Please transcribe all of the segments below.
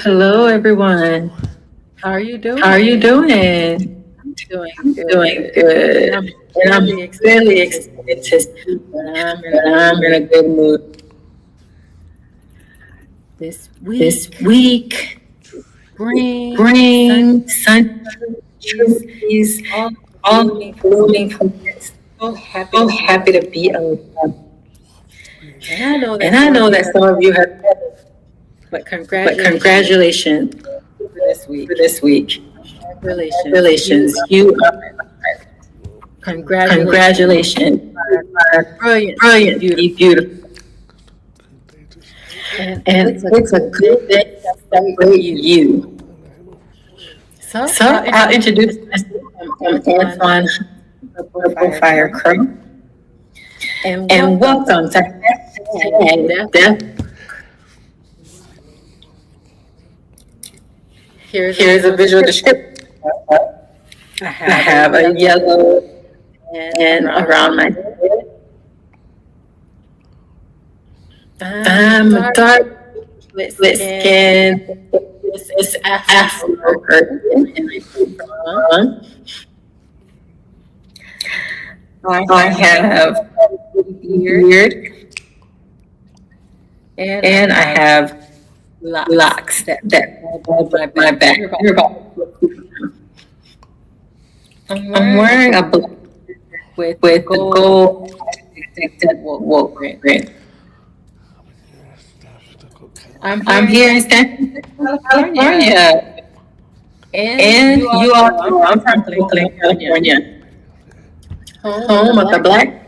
Hello, everyone. How are you doing? How are you doing? Doing Doing good. And I'm really excited to see that I'm in a good mood this this week. week. Spring, Sun trees, all blooming. so So happy to be alive. And I know And I know that some of you have, but but congratulations for this week. for this week. Congratulations. You are. Congratulations. Congratulations. Brilliant. Brilliant. Beautiful. And it's a good day to celebrate you. So I'll introduce myself. I'm Antoine Hunter, Fire Crow. And welcome to Death. Here's a visual description. I have a yellow and around my head. I'm a dark, split skin. It's Afro curtain. I have a beard. And I have locks that my back. I'm wearing a black with the gold print. I'm here in Stanford, California. And you all know I'm from Oakland, California. Home of the Black.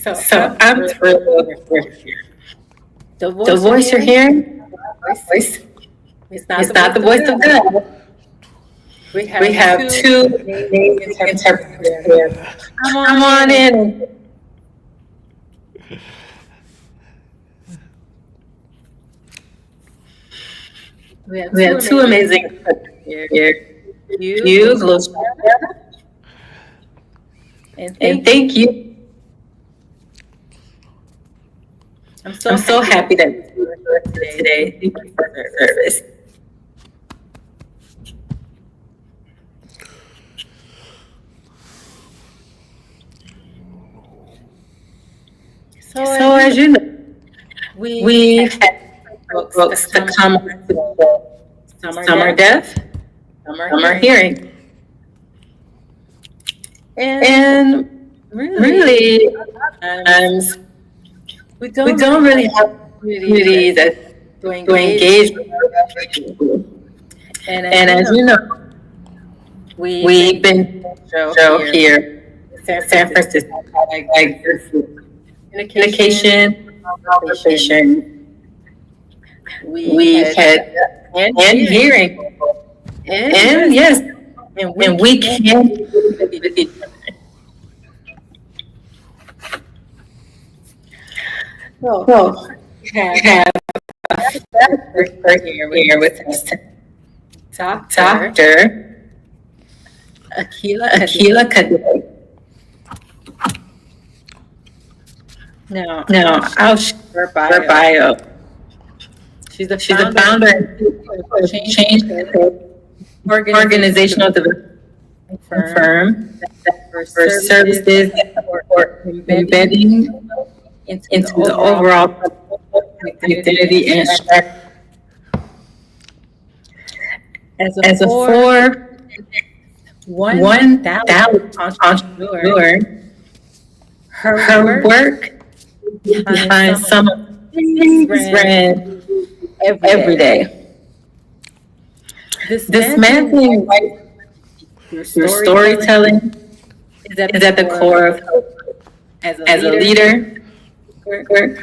So I'm thrilled we're here. The voice you're hearing, it's not the voice of God. We have two amazing interpreters here. Come on in. We have two amazing interpreters here. You, and thank you. I'm so happy that you're here today. Thank you for your service. So as you know, we had folks to come to some are deaf, some are hearing. And really, we don't really have communities to engage with other people. And as you know, we've been show here in San Francisco, like communication, conversation. We had and hearing, and yes, and we can with each other. So we have a person here with us, Dr. Akilah Cadet. Now, Now, I'll share her her bio. bio. She's the She's the founder founder of Change Organizational Organizational Development Firm Firm for for services that support embedding into into the the overall identity and strategy. as a Forbes 1000 entrepreneur. Entrepreneur, Her her work work behind some of these brands every day. Dismantling white through through storytelling storytelling is at the core of as as a leader, creative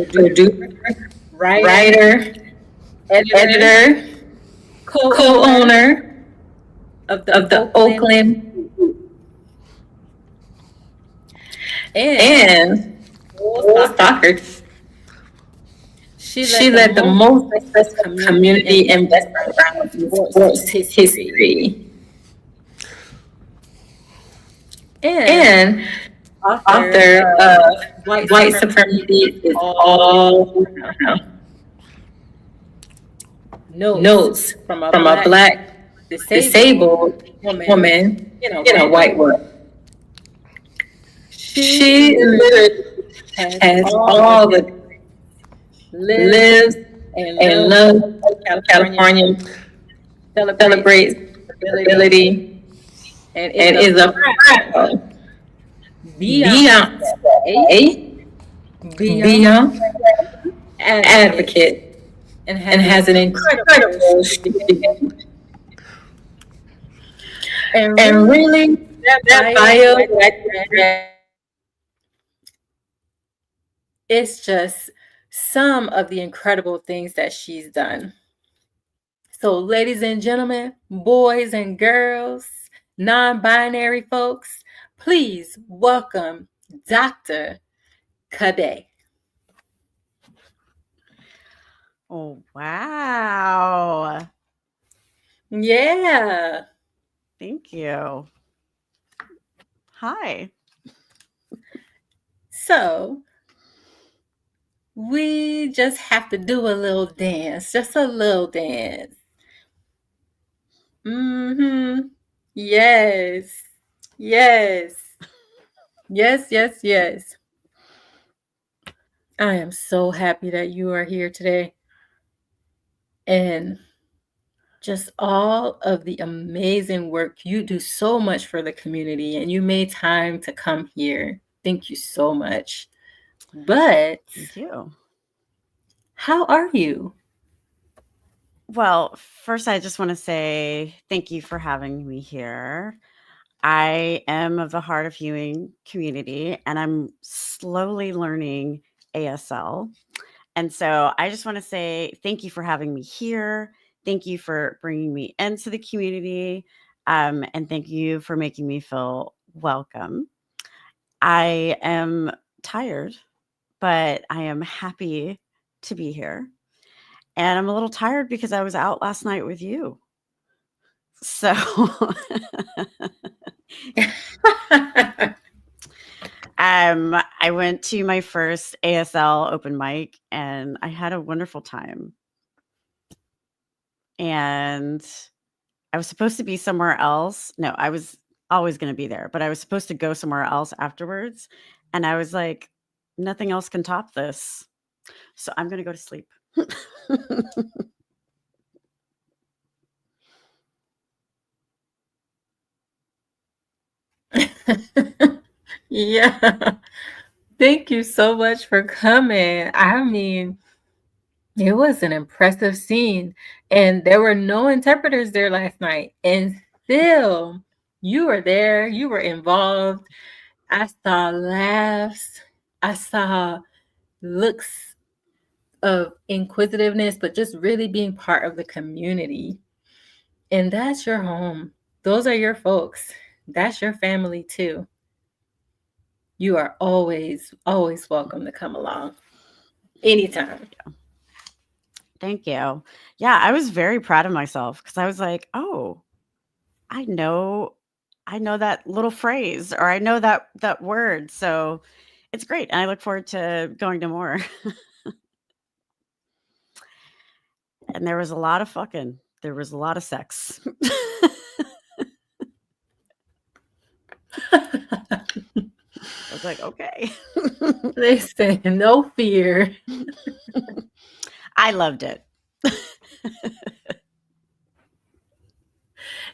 producer, writer, editor, co-owner of of the Oakland and soccer. She led the most successful community investment round in sports history. And author of White Supremacy is all notes from a Black disabled woman in a white world. She literally has all the lives and loves California, celebrates ability, and is a proud Beyoncé advocate and has an incredible and really that bio it's just some of the incredible things that she's done. So, ladies and gentlemen, boys and girls, non-binary folks, please welcome Dr. Cadet. Oh, wow. Yeah. Thank you. Hi. So, we just have to do a little dance, just a little dance. Yes. Yes. Yes, yes, yes. I am so happy that you are here today. And just all of the amazing work. You do so much for the community and you made time to come here. Thank you so much. But Thank you. How are you? Well, first, I just want to say thank you for having me here. I am of the Heart of Healing community, and I'm slowly learning ASL. And so I just want to say thank you for having me here. Thank you for bringing me into the community. And thank you for making me feel welcome. I am tired, but I am happy to be here. And I'm a little tired because I was out last night with you. So I went to my first ASL open mic and I had a wonderful time. And I was supposed to be somewhere else. No, I was always going to be there, but I was supposed to go somewhere else afterwards. And I was like, nothing else can top this. So I'm going to go to sleep. Yeah. Thank you so much for coming. I mean, it was an impressive scene. And there were no interpreters there last night. And still, you were there. You were involved. I saw laughs. I saw looks of inquisitiveness, but just really being part of the community. And that's your home. Those are your folks. That's your family too. You are always, always welcome to come along. Anytime. Thank you. Yeah, I was very proud of myself because I was like, oh, I know that little phrase or I know that word. So it's great. And I look forward to going to more. And there was a lot of fucking. There was a lot of sex. I was like, okay. They say no fear. I loved it.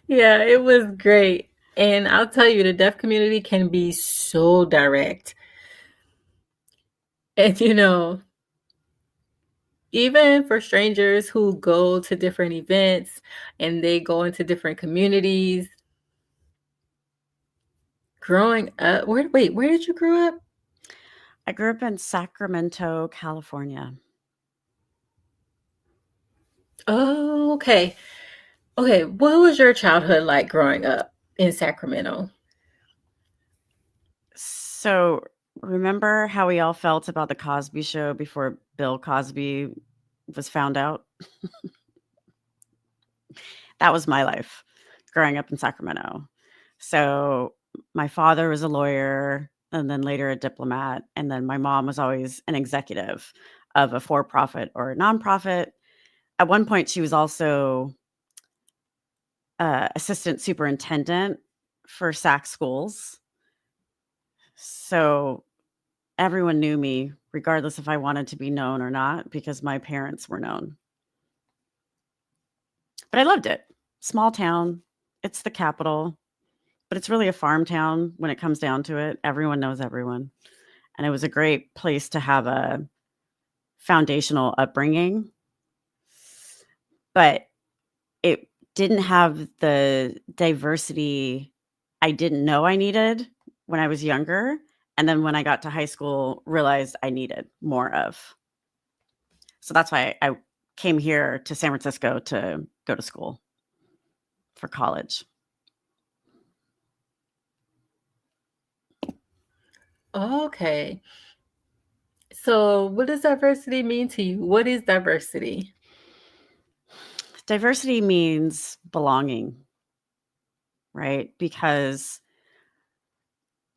Yeah, it was great. And I'll tell you, the deaf community can be so direct. And, even for strangers who go to different events and they go into different communities, growing up, where did you grow up? I grew up in Sacramento, California. Oh, okay. Okay, what was your childhood like growing up in Sacramento? So remember how we all felt about the Cosby Show before Bill Cosby was found out? That was my life growing up in Sacramento. So my father was a lawyer and then later a diplomat. And then my mom was always an executive of a for-profit or a nonprofit. At one point, she was also assistant superintendent for SAC schools. So everyone knew me, regardless if I wanted to be known or not, because my parents were known. But I loved it. Small town. It's the capital, but it's really a farm town when it comes down to it. Everyone knows everyone. And it was a great place to have a foundational upbringing. But it didn't have the diversity I didn't know I needed when I was younger. And then when I got to high school, realized I needed more of. So that's why I came here to San Francisco to go to school for college. Okay. So what does diversity mean to you? What is diversity? Diversity means belonging, right? Because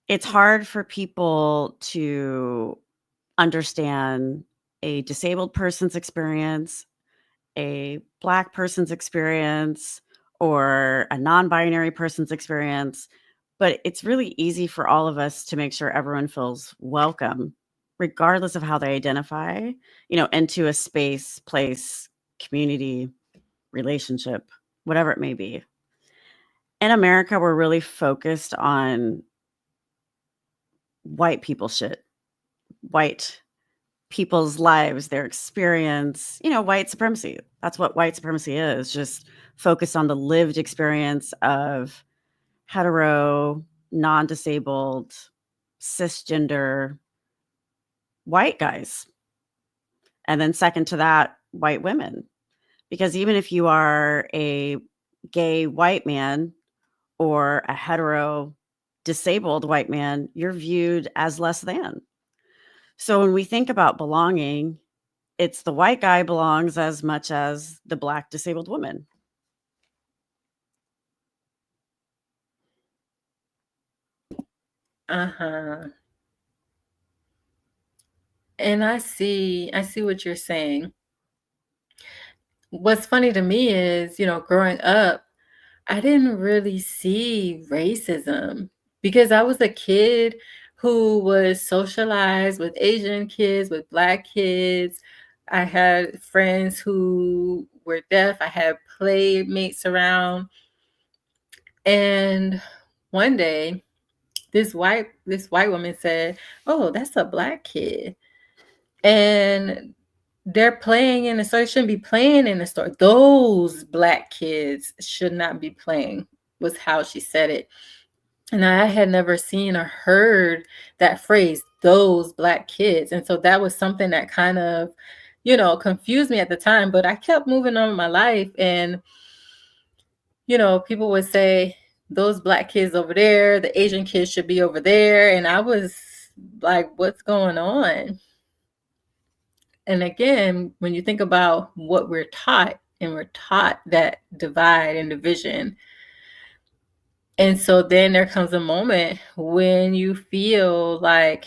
it's hard for people to understand a disabled person's experience, a Black person's experience, or a non-binary person's experience. But it's really easy for all of us to make sure everyone feels welcome, regardless of how they identify, into a space, place, community, relationship, whatever it may be. In America, we're really focused on white people shit, white people's lives, their experience, white supremacy. That's what white supremacy is, just focus on the lived experience of hetero, non-disabled, cisgender white guys. And then second to that, white women. Because even if you are a gay white man or a hetero disabled white man, you're viewed as less than. So when we think about belonging, it's the white guy belongs as much as the Black disabled woman. Uh-huh. And I see what you're saying. What's funny to me is, growing up, I didn't really see racism because I was a kid who was socialized with Asian kids, with Black kids. I had friends who were deaf. I had playmates around. And one day, this white woman said, "Oh, that's a Black kid." And they're playing in the store. They shouldn't be playing in the store. Those Black kids should not be playing, was how she said it. And I had never seen or heard that phrase, those Black kids. And so that was something that kind of, confused me at the time. But I kept moving on with my life. And, people would say, those Black kids over there, the Asian kids should be over there. And I was like, what's going on? And again, when you think about what we're taught, and we're taught that divide and division. And so then there comes a moment when you feel like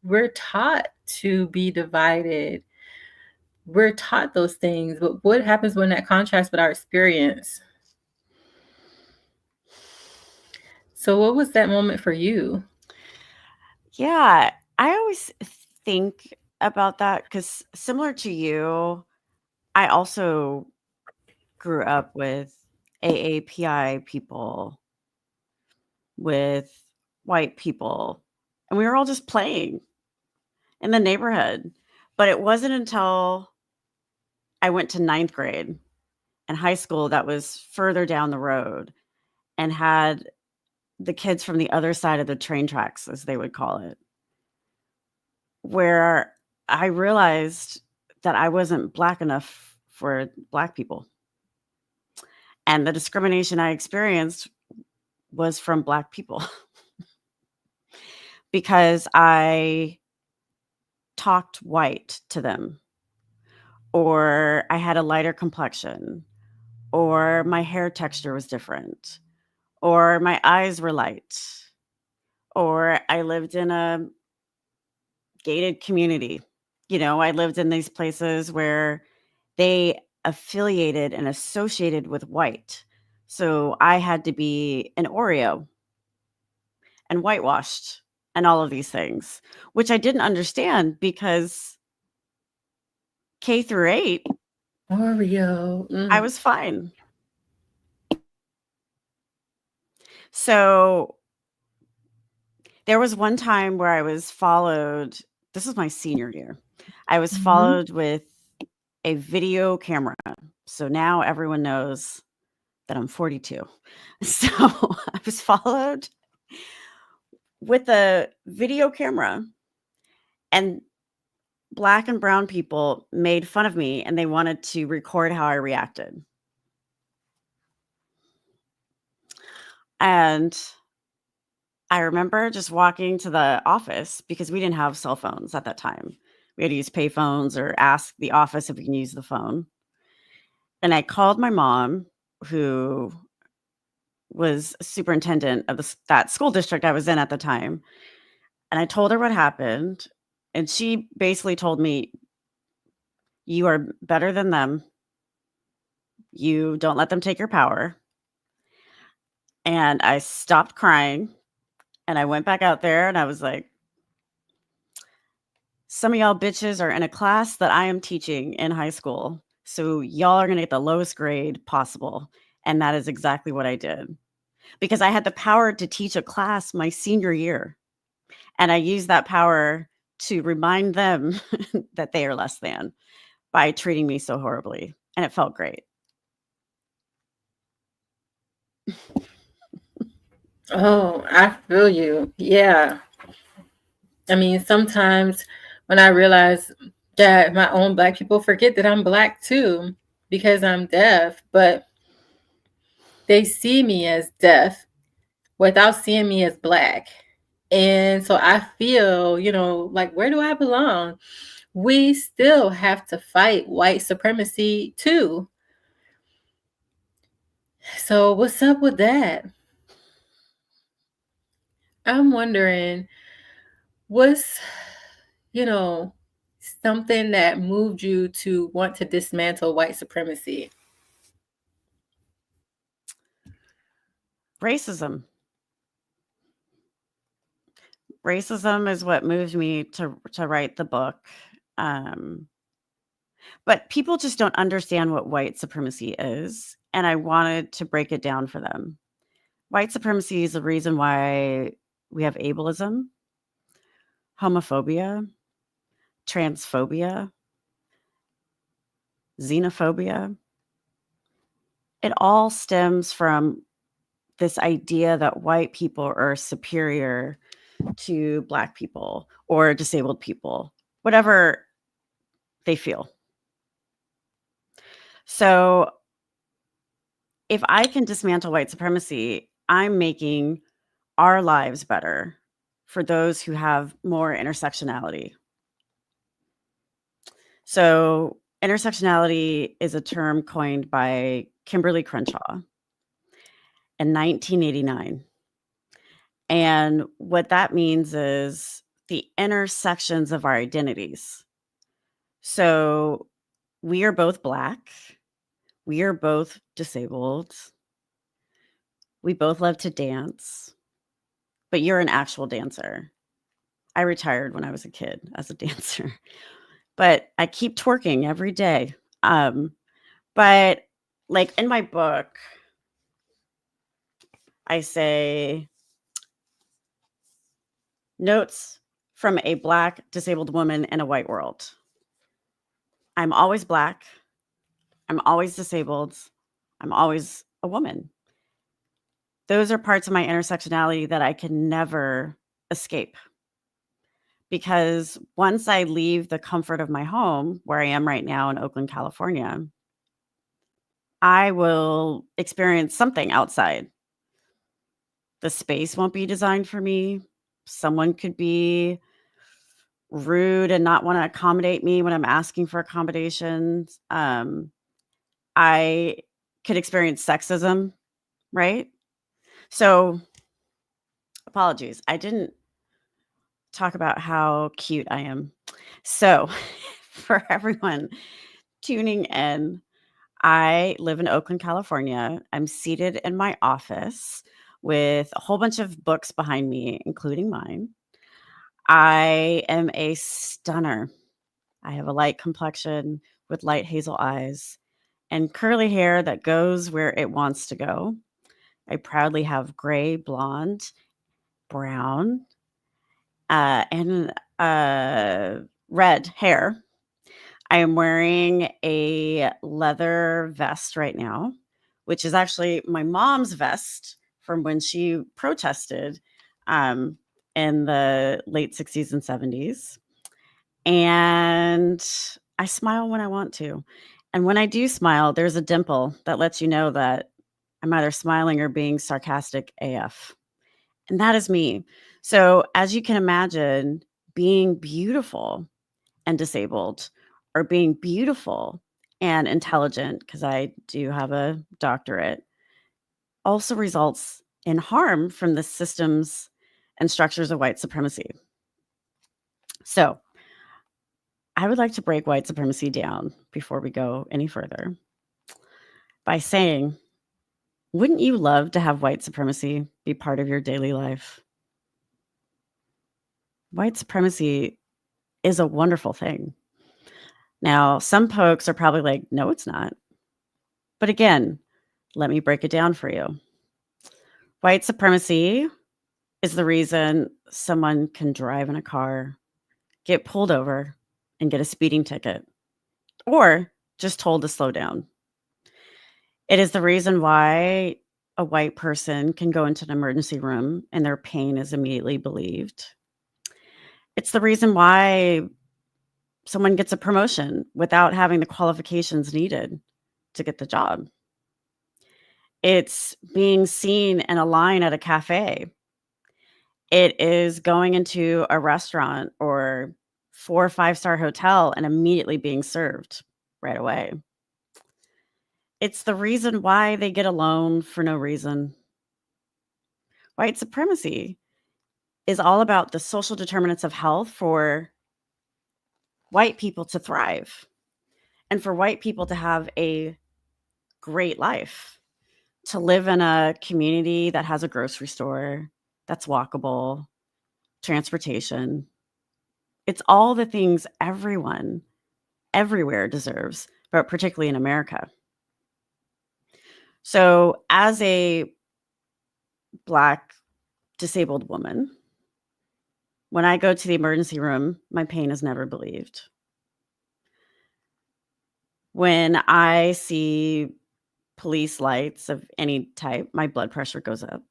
we're taught to be divided. We're taught those things, but what happens when that contrasts with our experience? So what was that moment for you? Yeah, I always think about that because similar to you, I also grew up with AAPI people, with white people, and we were all just playing in the neighborhood. But it wasn't until I went to ninth grade and high school that was further down the road and had the kids from the other side of the train tracks, as they would call it, where I realized that I wasn't Black enough for Black people. And the discrimination I experienced was from Black people because I talked white to them, or I had a lighter complexion, or my hair texture was different, or my eyes were light, or I lived in a gated community. You know, I lived in these places where they affiliated and associated with white. So I had to be an Oreo and whitewashed and all of these things, which I didn't understand because K through 8, Oreo. I was fine. So there was one time where I was followed. This was my senior year. I was followed with a video camera. So now everyone knows that I'm 42. So I was followed with a video camera, and Black and brown people made fun of me and they wanted to record how I reacted. And I remember just walking to the office because we didn't have cell phones at that time. We had to use pay phones or ask the office if we can use the phone. And I called my mom, who was superintendent of that school district I was in at the time. And I told her what happened. And she basically told me, "You are better than them. You don't let them take your power." And I stopped crying and I went back out there and I was like, "Some of y'all bitches are in a class that I am teaching in high school. So y'all are going to get the lowest grade possible." And that is exactly what I did, because I had the power to teach a class my senior year. And I used that power to remind them that they are less than by treating me so horribly. And it felt great. Oh, I feel you. Yeah. I mean, sometimes when I realize that my own Black people forget that I'm Black too because I'm deaf, but they see me as deaf without seeing me as Black. And so I feel, like, where do I belong? We still have to fight white supremacy too. So what's up with that? I'm wondering, what's, something that moved you to want to dismantle white supremacy? Racism. Racism is what moved me to write the book. But people just don't understand what white supremacy is. And I wanted to break it down for them. White supremacy is the reason why we have ableism, homophobia, transphobia, xenophobia. It all stems from this idea that white people are superior to Black people or disabled people, whatever they feel. So if I can dismantle white supremacy, I'm making our lives better for those who have more intersectionality. So intersectionality is a term coined by Kimberly Crenshaw in 1989. And what that means is the intersections of our identities. So we are both Black. We are both disabled. We both love to dance, but you're an actual dancer. I retired when I was a kid as a dancer, but I keep twerking every day. But like in my book, I say notes from a Black disabled woman in a white world. I'm always Black. I'm always disabled. I'm always a woman. Those are parts of my intersectionality that I can never escape. Because once I leave the comfort of my home, where I am right now in Oakland, California, I will experience something outside. The space won't be designed for me. Someone could be rude and not want to accommodate me when I'm asking for accommodations. I could experience sexism, right? So, apologies. I didn't talk about how cute I am. So, for everyone tuning in, I live in Oakland, California. I'm seated in my office with a whole bunch of books behind me, including mine. I am a stunner. I have a light complexion with light hazel eyes and curly hair that goes where it wants to go. I proudly have gray, blonde, brown, and red hair. I am wearing a leather vest right now, which is actually my mom's vest from when she protested in the late 60s and 70s. And I smile when I want to. And when I do smile, there's a dimple that lets you know that I'm either smiling or being sarcastic AF. And that is me. So, as you can imagine, being beautiful and disabled, or being beautiful and intelligent, because I do have a doctorate, also results in harm from the systems and structures of white supremacy. So, I would like to break white supremacy down before we go any further by saying, wouldn't you love to have white supremacy be part of your daily life? White supremacy is a wonderful thing. Now, some folks are probably like, no, it's not. But again, let me break it down for you. White supremacy is the reason someone can drive in a car, get pulled over, and get a speeding ticket, or just told to slow down. It is the reason why a white person can go into an emergency room and their pain is immediately believed. It's the reason why someone gets a promotion without having the qualifications needed to get the job. It's being seen in a line at a cafe. It is going into a restaurant or 4 or 5-star hotel and immediately being served right away. It's the reason why they get a loan for no reason. White supremacy is all about the social determinants of health for white people to thrive and for white people to have a great life, to live in a community that has a grocery store, that's walkable, transportation. It's all the things everyone, everywhere deserves, but particularly in America. So as a Black disabled woman, when I go to the emergency room, my pain is never believed. When I see police lights of any type, my blood pressure goes up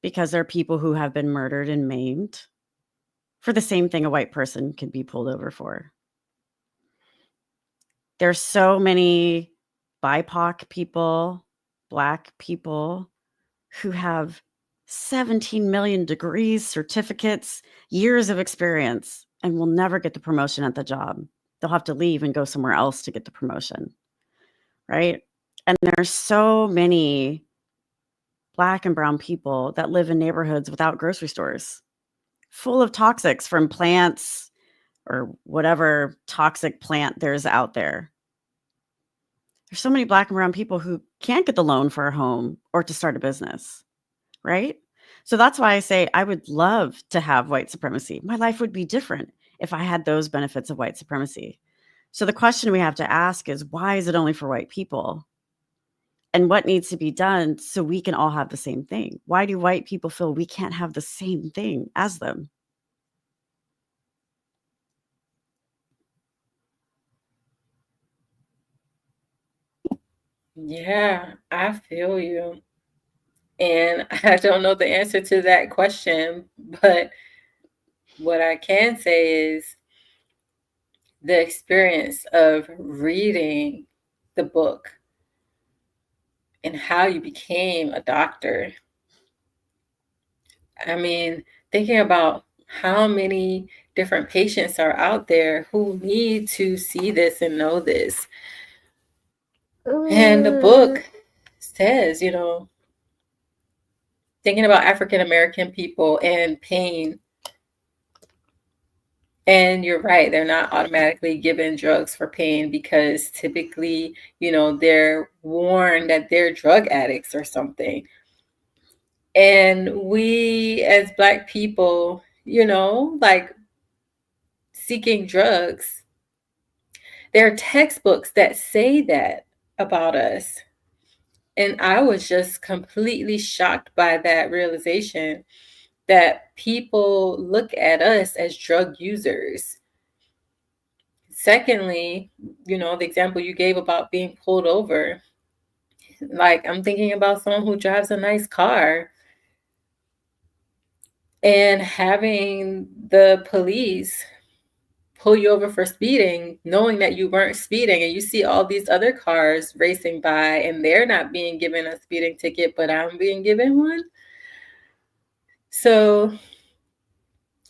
because there are people who have been murdered and maimed for the same thing a white person could be pulled over for. There's so many BIPOC people, Black people who have 17 million degrees, certificates, years of experience, and will never get the promotion at the job. They'll have to leave and go somewhere else to get the promotion, right? And there's so many Black and brown people that live in neighborhoods without grocery stores full of toxics from plants or whatever toxic plant there's out there. There's so many Black and brown people who can't get the loan for a home or to start a business, right? So that's why I say I would love to have white supremacy. My life would be different if I had those benefits of white supremacy. So the question we have to ask is, why is it only for white people? And what needs to be done so we can all have the same thing? Why do white people feel we can't have the same thing as them? Yeah, I feel you. And I don't know the answer to that question, but what I can say is the experience of reading the book and how you became a doctor. I mean, thinking about how many different patients are out there who need to see this and know this. And the book says, you know, thinking about African American people and pain. And you're right, they're not automatically given drugs for pain because typically, you know, they're warned that they're drug addicts or something. And we as Black people, you know, like seeking drugs, there are textbooks that say that about us. And I was just completely shocked by that realization that people look at us as drug users. Secondly, you know, the example you gave about being pulled over, like I'm thinking about someone who drives a nice car and having the police pull you over for speeding, knowing that you weren't speeding, and you see all these other cars racing by and they're not being given a speeding ticket, but I'm being given one. So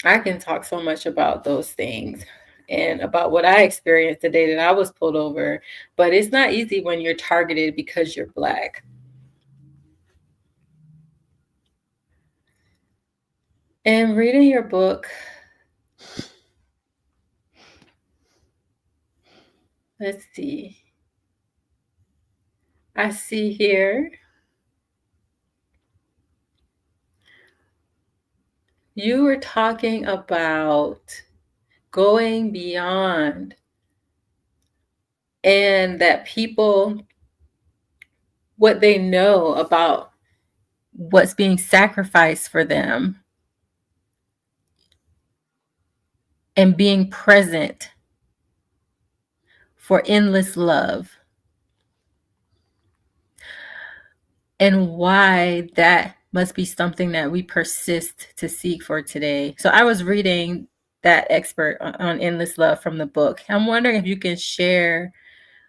I can talk so much about those things and about what I experienced the day that I was pulled over, but it's not easy when you're targeted because you're Black. And reading your book, let's see. I see here you were talking about going beyond and that people, what they know about what's being sacrificed for them and being present for endless love, and why that must be something that we persist to seek for today. So I was reading that expert on endless love from the book. I'm wondering if you can share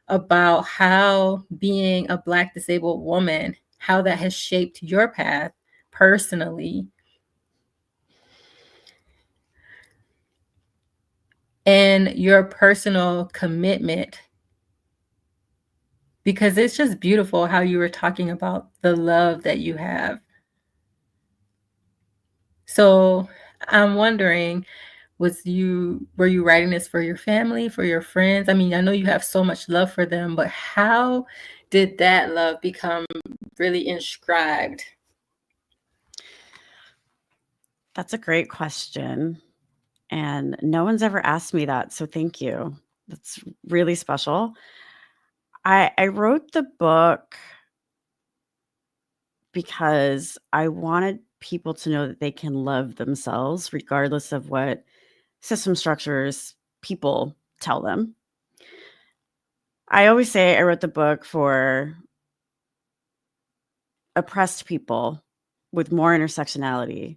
about how being a Black disabled woman, how that has shaped your path personally and your personal commitment. Because it's just beautiful how you were talking about the love that you have. So I'm wondering, were you writing this for your family, for your friends? I mean, I know you have so much love for them, but how did that love become really inscribed? That's a great question. And no one's ever asked me that. So thank you. That's really special. I wrote the book because I wanted people to know that they can love themselves regardless of what system structures people tell them. I always say I wrote the book for oppressed people with more intersectionality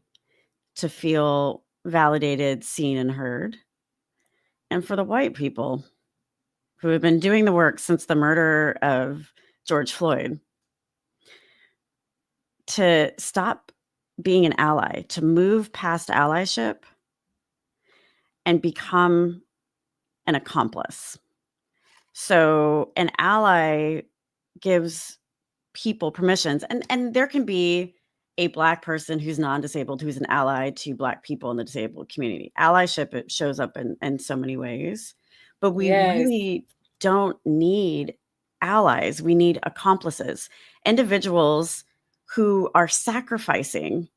to feel validated, seen, and heard, and for the white people who have been doing the work since the murder of George Floyd to stop being an ally, to move past allyship and become an accomplice. So an ally gives people permissions, and there can be a Black person who's non-disabled, who's an ally to Black people in the disabled community. Allyship, it shows up in so many ways, but we really don't need allies. We need accomplices, individuals who are sacrificing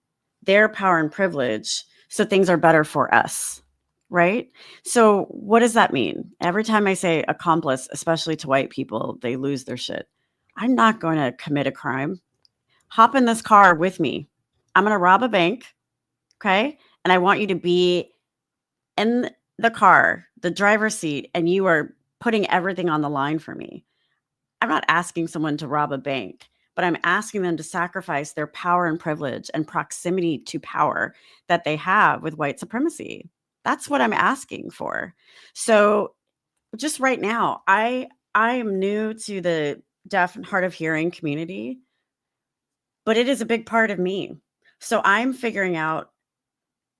their power and privilege so things are better for us, right? So what does that mean? Every time I say accomplice, especially to white people, they lose their shit. I'm not going to commit a crime. Hop in this car with me. I'm going to rob a bank, okay? And I want you to be in the car, the driver's seat, and you are putting everything on the line for me. I'm not asking someone to rob a bank, but I'm asking them to sacrifice their power and privilege and proximity to power that they have with white supremacy. That's what I'm asking for. So just right now, I am new to the deaf and hard of hearing community, but it is a big part of me. So I'm figuring out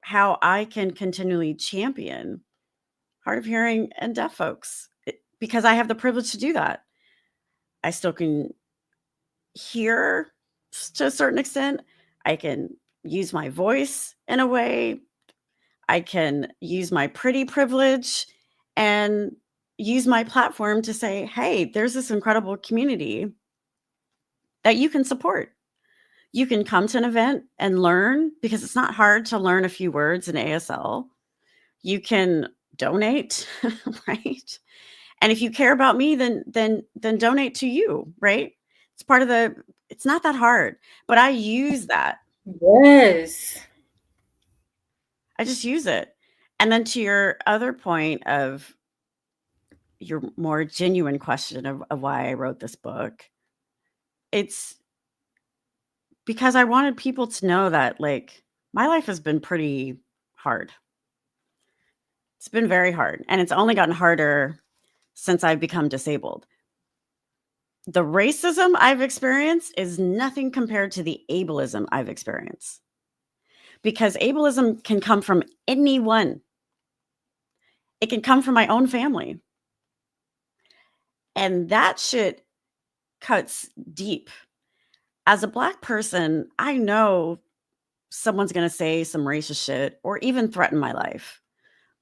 how I can continually champion hard of hearing and deaf folks because I have the privilege to do that. I still can hear to a certain extent. I can use my voice in a way. I can use my pretty privilege and use my platform to say, hey, there's this incredible community that you can support. You can come to an event and learn, because it's not hard to learn a few words in ASL. You can donate, right? And if you care about me, then donate to you, right? It's part of it's not that hard, but I use that. Yes. I just use it. And then to your other point of your more genuine question of why I wrote this book, it's because I wanted people to know that, like, my life has been pretty hard. It's been very hard, and it's only gotten harder since I've become disabled. The racism I've experienced is nothing compared to the ableism I've experienced, because ableism can come from anyone. It can come from my own family. And that shit cuts deep. As a Black person, I know someone's going to say some racist shit or even threaten my life.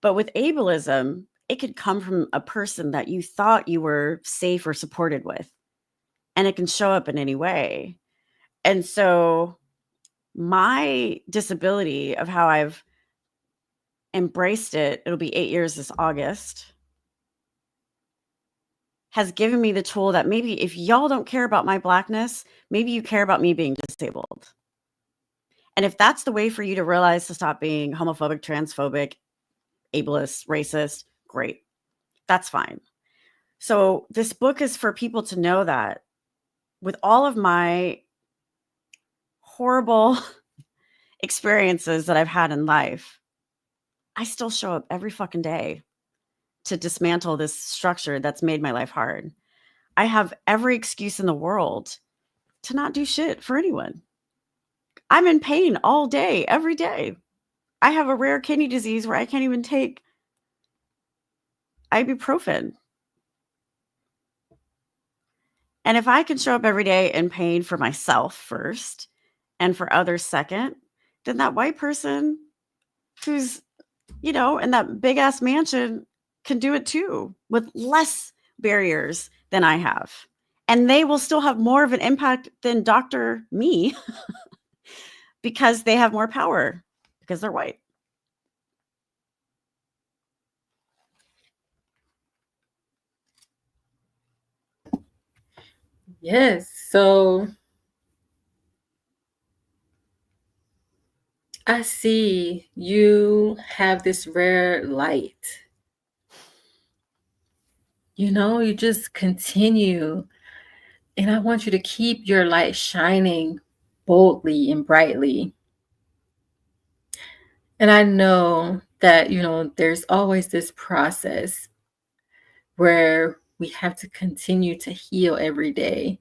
But with ableism, it could come from a person that you thought you were safe or supported with. And it can show up in any way. And so my disability, of how I've embraced it, it'll be 8 years this August, has given me the tool that maybe if y'all don't care about my Blackness, maybe you care about me being disabled. And if that's the way for you to realize to stop being homophobic, transphobic, ableist, racist, great. That's fine. So this book is for people to know that with all of my horrible experiences that I've had in life, I still show up every fucking day to dismantle this structure that's made my life hard. I have every excuse in the world to not do shit for anyone. I'm in pain all day, every day. I have a rare kidney disease where I can't even take ibuprofen. And if I can show up every day in pain for myself first and for others second, then that white person who's, in that big ass mansion can do it too, with less barriers than I have. And they will still have more of an impact than Dr. Me because they have more power because they're white. Yes. So I see you have this rare light. You just continue. And I want you to keep your light shining boldly and brightly. And I know that, there's always this process where we have to continue to heal every day.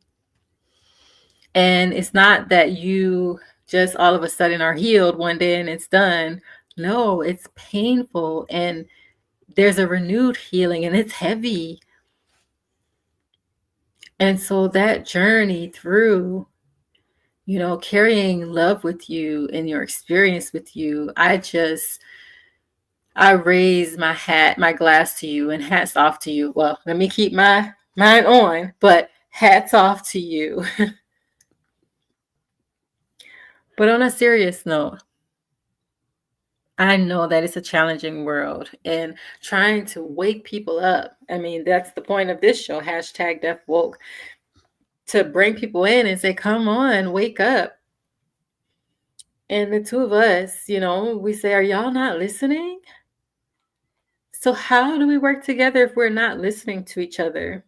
And it's not that you just all of a sudden are healed one day and it's done. No, it's painful and there's a renewed healing and it's heavy. And so that journey through carrying love with you and your experience with you. I raise my glass to you, and hats off to you. Well, let me keep mine on, but hats off to you. But on a serious note, I know that it's a challenging world, and trying to wake people up. I mean, that's the point of this show, #DeafWoke, to bring people in and say, come on, wake up. And the two of us, we say, are y'all not listening? So how do we work together if we're not listening to each other?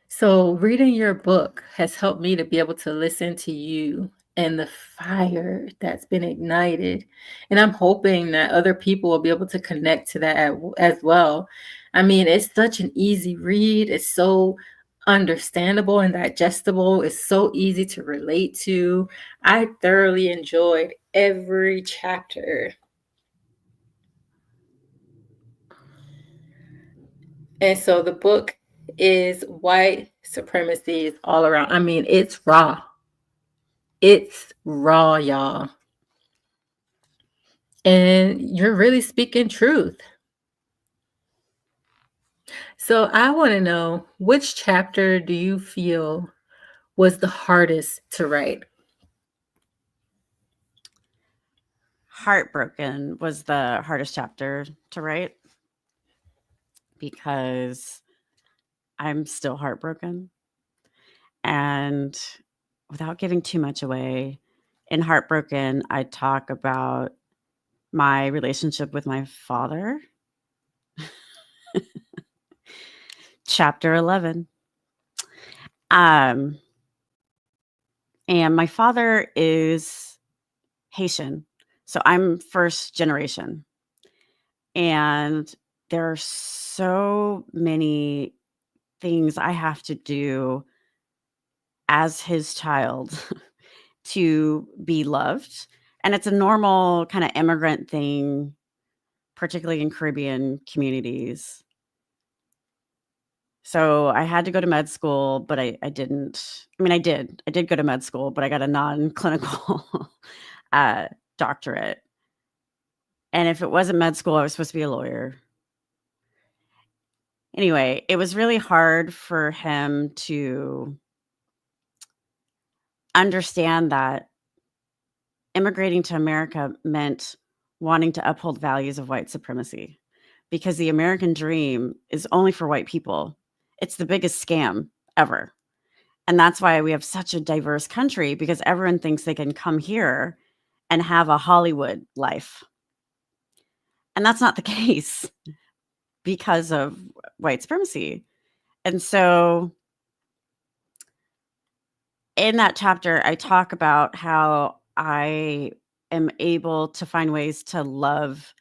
So reading your book has helped me to be able to listen to you and the fire that's been ignited. And I'm hoping that other people will be able to connect to that as well. I mean, it's such an easy read. It's so understandable and digestible. It's so easy to relate to. I thoroughly enjoyed every chapter. And so the book is White Supremacy is all around. I mean, it's raw. It's raw, y'all. And you're really speaking truth. So I want to know, which chapter do you feel was the hardest to write? Heartbroken was the hardest chapter to write because I'm still heartbroken. And without giving too much away, in Heartbroken, I talk about my relationship with my father. Chapter 11. And my father is Haitian. So I'm first generation. And there are so many things I have to do as his child to be loved. And it's a normal kind of immigrant thing, particularly in Caribbean communities. So I had to go to med school, but I didn't. I mean, I did go to med school, but I got a non-clinical doctorate. And if it wasn't med school, I was supposed to be a lawyer. Anyway, it was really hard for him to understand that immigrating to America meant wanting to uphold values of white supremacy, because the American dream is only for white people. It's the biggest scam ever. And that's why we have such a diverse country, because everyone thinks they can come here and have a Hollywood life. And that's not the case because of white supremacy. And so in that chapter, I talk about how I am able to find ways to love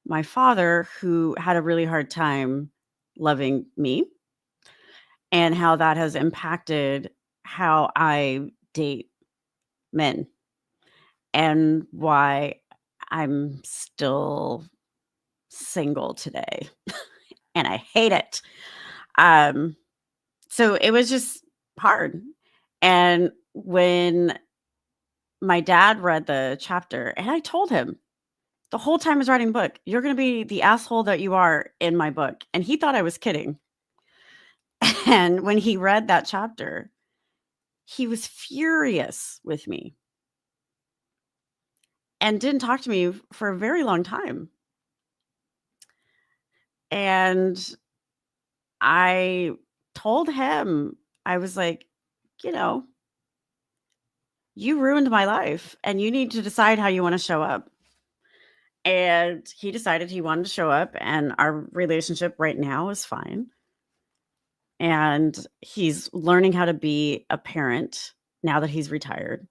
my father, who had a really hard time loving me, and how that has impacted how I date men, and why I'm still single today. And I hate it. So it was just hard. And when my dad read the chapter, and I told him the whole time I was writing the book, you're going to be the asshole that you are in my book. And he thought I was kidding. And when he read that chapter, he was furious with me and didn't talk to me for a very long time. And I told him, I was like, you ruined my life, and you need to decide how you want to show up. And he decided he wanted to show up, and our relationship right now is fine. And he's learning how to be a parent now that he's retired.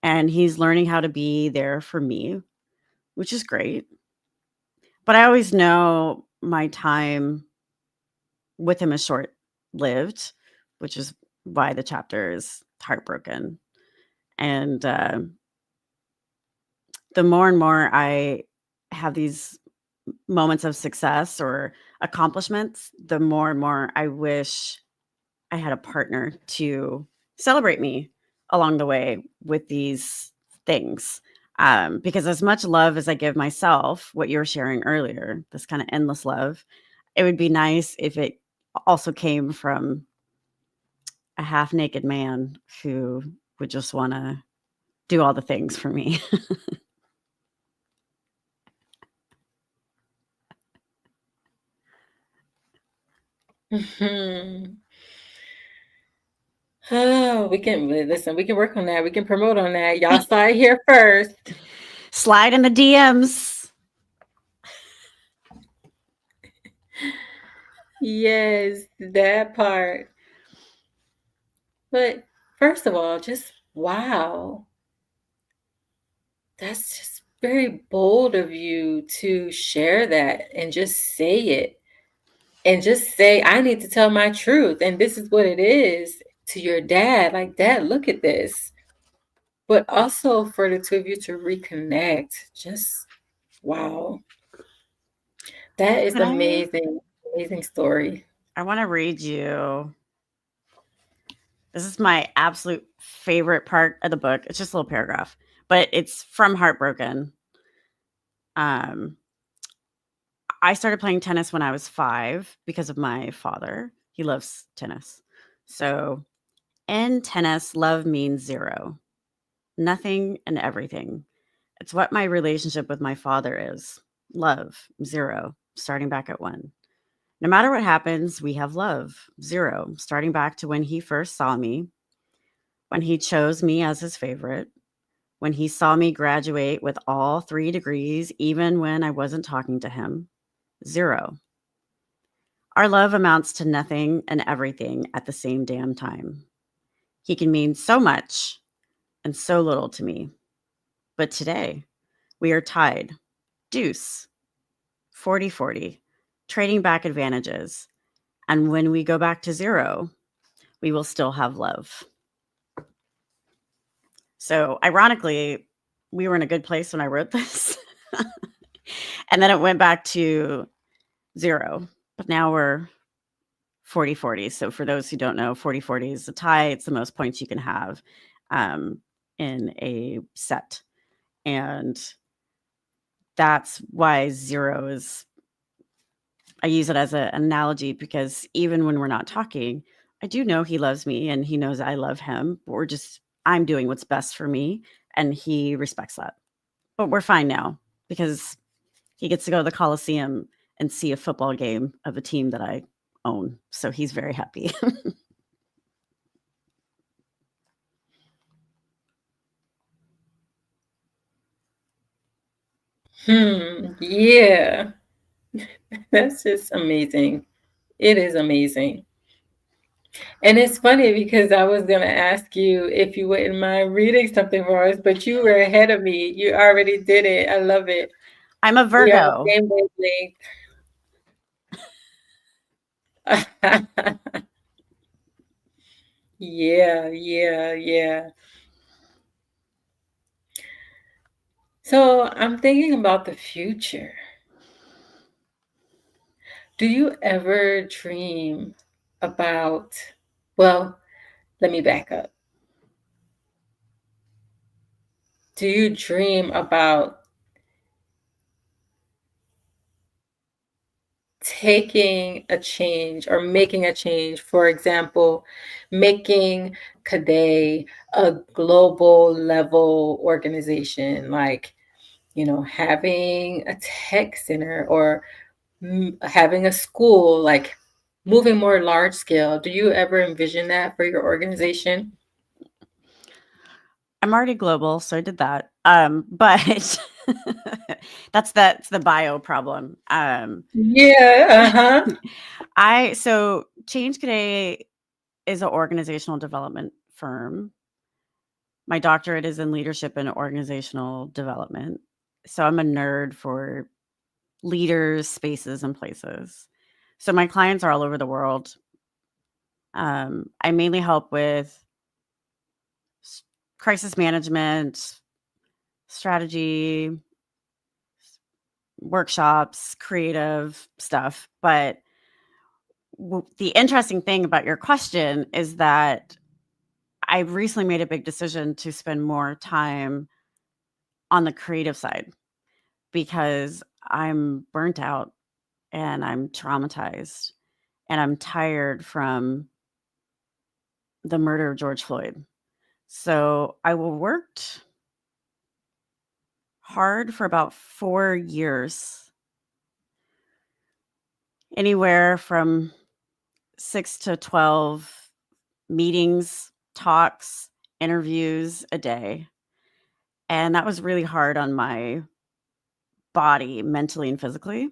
And he's learning how to be there for me, which is great. But I always know my time with him is short-lived, which is why the chapter is Heartbroken. And the more and more I have these moments of success or accomplishments, the more and more I wish I I had a partner to celebrate me along the way with these things. Because as much love as I give myself, what you were sharing earlier, this kind of endless love, it would be nice if it also came from a half naked man who would just want to do all the things for me. Oh, we can listen. We can work on that. We can promote on that. Y'all saw it here first. Slide in the DMs. Yes, that part. But first of all, just wow. That's just very bold of you to share that and just say it. And just say, I need to tell my truth. And this is what it is to your dad. Like, Dad, look at this. But also for the two of you to reconnect. Just wow. That is amazing. Amazing story. I want to read you. This is my absolute favorite part of the book. It's just a little paragraph, but it's from Heartbroken. I started playing tennis when I was 5 because of my father. He loves tennis. So in tennis, love means 0. Nothing and everything. It's what my relationship with my father is. Love, 0, starting back at 1. No matter what happens, we have love, 0, starting back to when he first saw me, when he chose me as his favorite, when he saw me graduate with all 3 degrees, even when I wasn't talking to him, 0. Our love amounts to nothing and everything at the same damn time. He can mean so much and so little to me. But today, we are tied. Deuce. 40-40. Trading back advantages. And when we go back to 0, we will still have love. So ironically, we were in a good place when I wrote this. And then it went back to 0. But now we're 40-40. So for those who don't know, 40-40 is a tie. It's the most points you can have in a set. And that's why 0 is, I use it as an analogy because even when we're not talking, I do know he loves me and he knows I love him. I'm doing what's best for me and he respects that. But we're fine now because he gets to go to the Coliseum and see a football game of a team that I own. So he's very happy. Yeah. That's just amazing. It is amazing. And it's funny because I was going to ask you if you wouldn't mind reading something for us, but you were ahead of me. You already did it. I love it. I'm a Virgo. We are on the same wavelength. Yeah. So I'm thinking about the future. Do you ever dream about, well, let me back up. Do you dream about taking a change or making a change? For example, making Cadet a global level organization, like, having a tech center or having a school, like moving more large scale. Do you ever envision that for your organization? I'm already global, so I did that. But that's the bio problem. Yeah. So Change Cadet is an organizational development firm. My doctorate is in leadership and organizational development. So I'm a nerd for leaders, spaces, and places. So my clients are all over the world. I mainly help with crisis management, strategy, workshops, creative stuff. But the interesting thing about your question is that I've recently made a big decision to spend more time on the creative side because I'm burnt out and I'm traumatized and I'm tired from the murder of George Floyd. So I worked hard for about 4 years, anywhere from 6 to 12 meetings, talks, interviews a day. And that was really hard on my body, mentally and physically.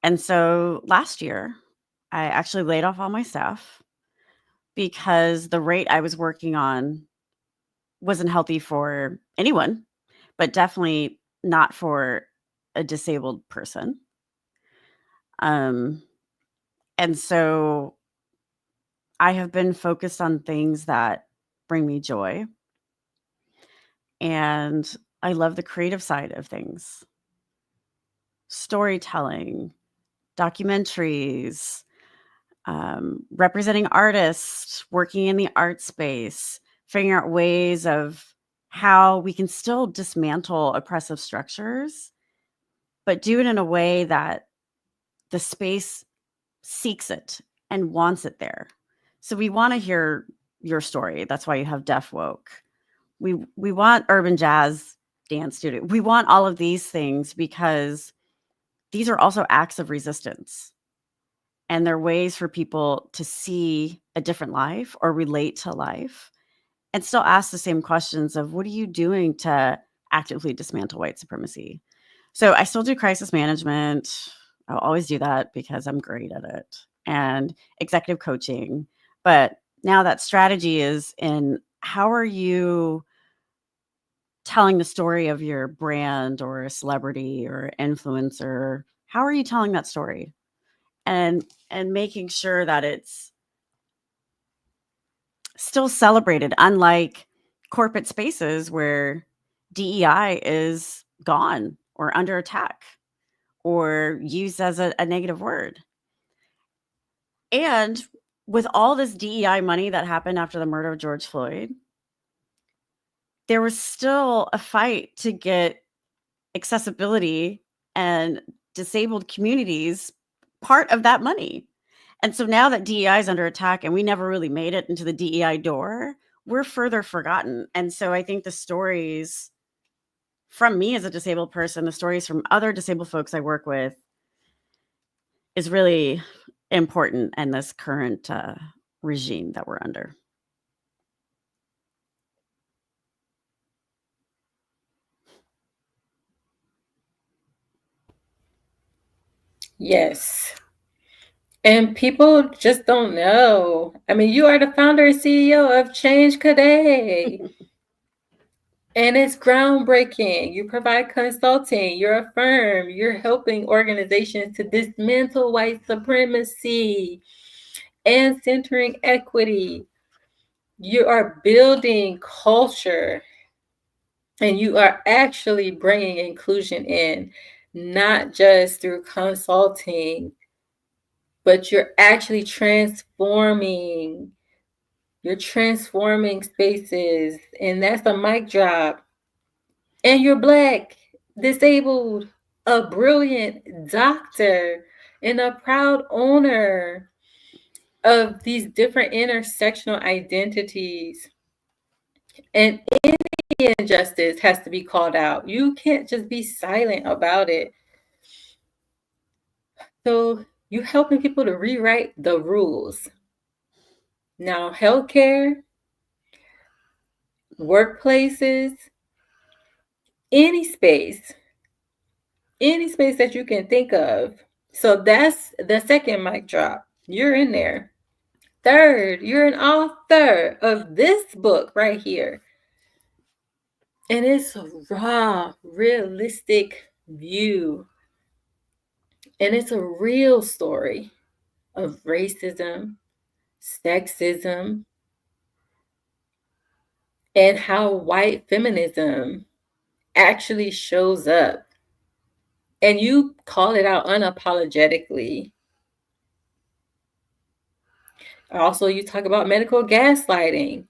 And so last year, I actually laid off all my staff because the rate I was working on wasn't healthy for anyone, but definitely not for a disabled person. And so I have been focused on things that bring me joy. And I love the creative side of things. Storytelling, documentaries, representing artists, working in the art space, figuring out ways of how we can still dismantle oppressive structures, but do it in a way that the space seeks it and wants it there. So we want to hear your story. That's why you have Deaf Woke. We want urban jazz dance studio. We want all of these things because these are also acts of resistance. And they're ways for people to see a different life or relate to life and still ask the same questions of what are you doing to actively dismantle white supremacy? So I still do crisis management. I'll always do that because I'm great at it, and executive coaching. But now that strategy is in how are you telling the story of your brand or a celebrity or influencer? How are you telling that story? And making sure that it's still celebrated, unlike corporate spaces where DEI is gone or under attack or used as a negative word. And with all this DEI money that happened after the murder of George Floyd, there was still a fight to get accessibility and disabled communities part of that money. And so now that DEI is under attack and we never really made it into the DEI door, we're further forgotten. And so I think the stories from me as a disabled person, the stories from other disabled folks I work with is really important in this current regime that we're under. Yes. And people just don't know. I mean, you are the founder and CEO of Change Cadet. And it's groundbreaking. You provide consulting. You're a firm. You're helping organizations to dismantle white supremacy and centering equity. You are building culture. And you are actually bringing inclusion in, not just through consulting, but you're actually transforming. You're transforming spaces, and that's a mic drop. And you're Black, disabled, a brilliant doctor, and a proud owner of these different intersectional identities. And any injustice has to be called out. You can't just be silent about it. So you're helping people to rewrite the rules. Now, healthcare, workplaces, any space that you can think of. So that's the second mic drop. You're in there. Third, you're an author of this book right here. And it's a raw, realistic view. And it's a real story of racism, sexism, and how white feminism actually shows up. And you call it out unapologetically. Also, you talk about medical gaslighting.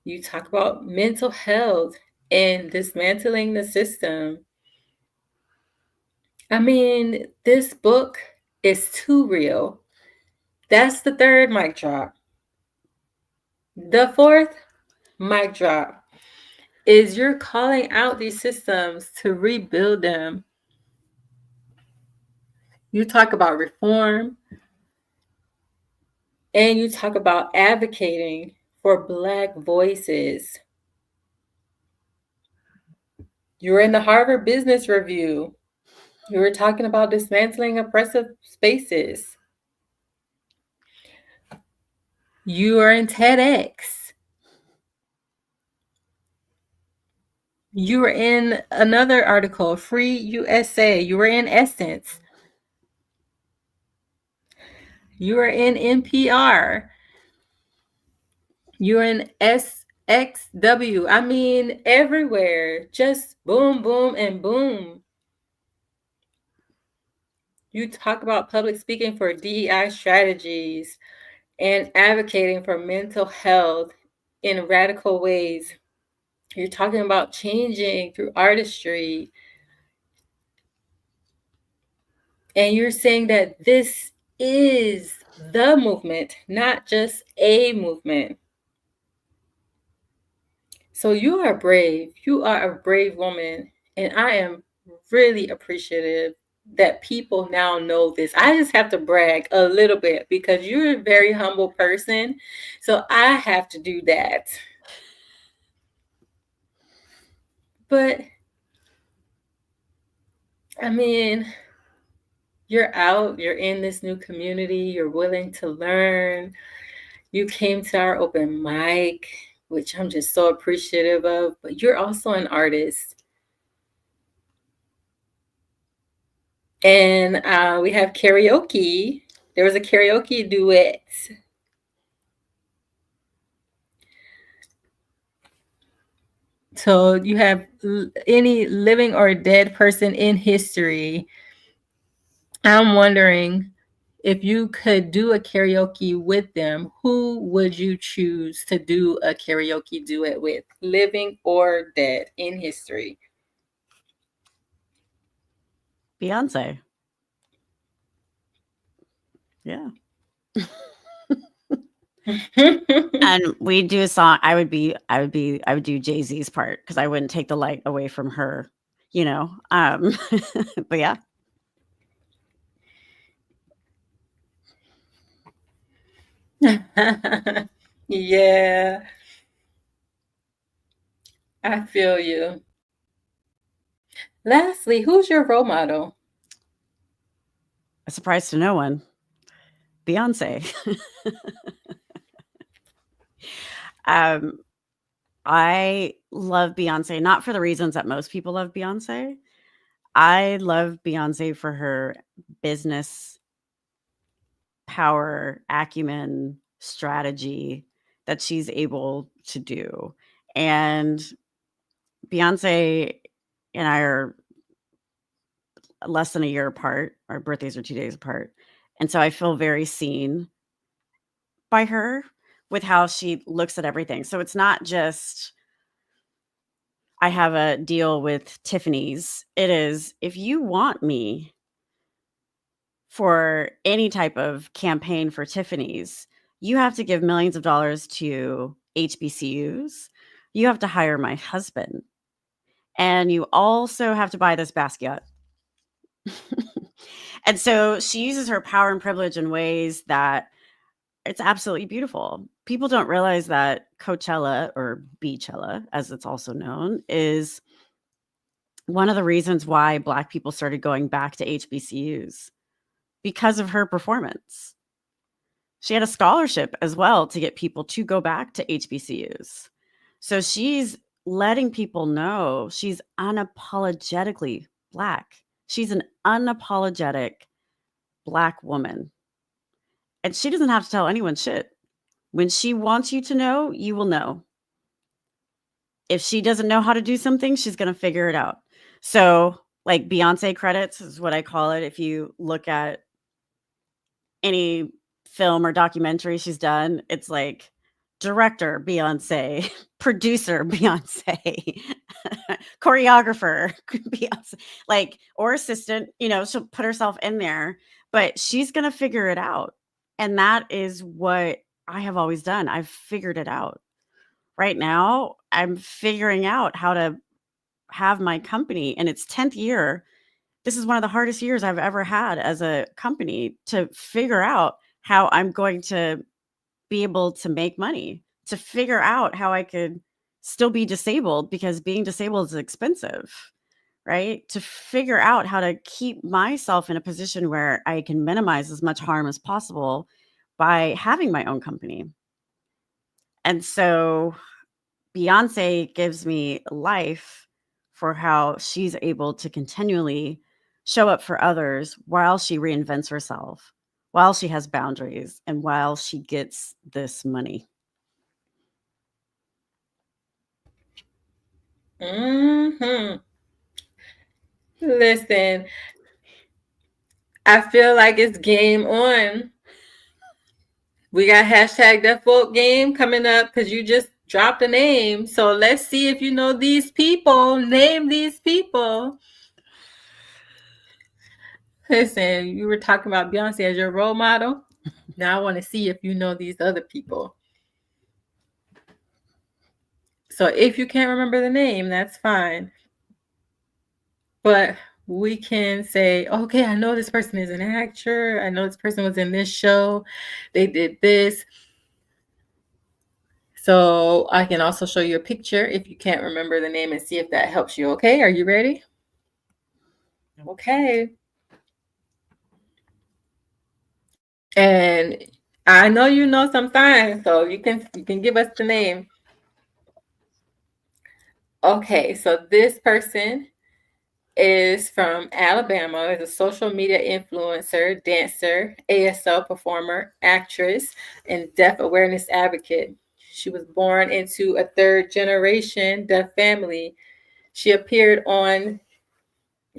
You talk about mental health and dismantling the system. I mean, this book is too real. That's the third mic drop. The fourth mic drop is you're calling out these systems to rebuild them. You talk about reform, and you talk about advocating for Black voices. You were in the Harvard Business Review. You were talking about dismantling oppressive spaces. You are in TEDx. You were in another article, Free USA. You were in Essence. You were in NPR. You were in SXW. I mean, everywhere. Just boom, boom, and boom. You talk about public speaking for DEI strategies and advocating for mental health in radical ways. You're talking about changing through artistry. And you're saying that this is the movement, not just a movement. So you are brave. You are a brave woman. And I am really appreciative that people now know this. I just have to brag a little bit because you're a very humble person. So I have to do that. But I mean, you're out, you're in this new community, you're willing to learn. You came to our open mic, which I'm just so appreciative of, but you're also an artist. And we have karaoke. There was a karaoke duet. So you have any living or dead person in history. I'm wondering if you could do a karaoke with them, who would you choose to do a karaoke duet with, living or dead in history? Beyoncé. Yeah. And we do a song. I would do Jay-Z's part because I wouldn't take the light away from her, you know. But yeah. Yeah. I feel you. Lastly, who's your role model? A surprise to no one. Beyoncé. I love Beyoncé, not for the reasons that most people love Beyoncé. I love Beyoncé for her business power, acumen, strategy that she's able to do. And Beyoncé and I are less than a year apart. Our birthdays are 2 days apart. And so I feel very seen by her with how she looks at everything. So it's not just I have a deal with Tiffany's. It is, if you want me for any type of campaign for Tiffany's, you have to give millions of dollars to HBCUs. You have to hire my husband. And you also have to buy this basket. And so she uses her power and privilege in ways that it's absolutely beautiful. People don't realize that Coachella, or Beachella, as it's also known, is one of the reasons why Black people started going back to HBCUs because of her performance. She had a scholarship as well to get people to go back to HBCUs. So she's letting people know she's unapologetically Black. She's an unapologetic Black woman. And she doesn't have to tell anyone shit. When she wants you to know, you will know. If she doesn't know how to do something, she's going to figure it out. So, like, Beyoncé credits is what I call it. If you look at any film or documentary she's done, it's like director Beyoncé, producer Beyoncé, choreographer Beyoncé, like, or assistant, she'll put herself in there, but she's going to figure it out. And that is what I have always done. I've figured it out. Right now, I'm figuring out how to have my company in its 10th year. This is one of the hardest years I've ever had as a company, to figure out how I'm going to be able to make money, to figure out how I could still be disabled, because being disabled is expensive, right? To figure out how to keep myself in a position where I can minimize as much harm as possible by having my own company. And so Beyoncé gives me life for how she's able to continually show up for others while she reinvents herself, while she has boundaries, and while she gets this money. Listen, I feel like it's game on. We got hashtag Deaf Vote game coming up because you just dropped a name. So let's see if you know these people. Name these people. Listen, you were talking about Beyoncé as your role model. Now I want to see if you know these other people. So if you can't remember the name, that's fine. But we can say, okay, I know this person is an actor. I know this person was in this show. They did this. So I can also show you a picture if you can't remember the name and see if that helps you. Okay, are you ready? Okay. And I know you know some signs, so you can give us the name. Okay, so this person is from Alabama, is a social media influencer, dancer, ASL performer, actress, and deaf awareness advocate. She was born into a third-generation deaf family. She appeared on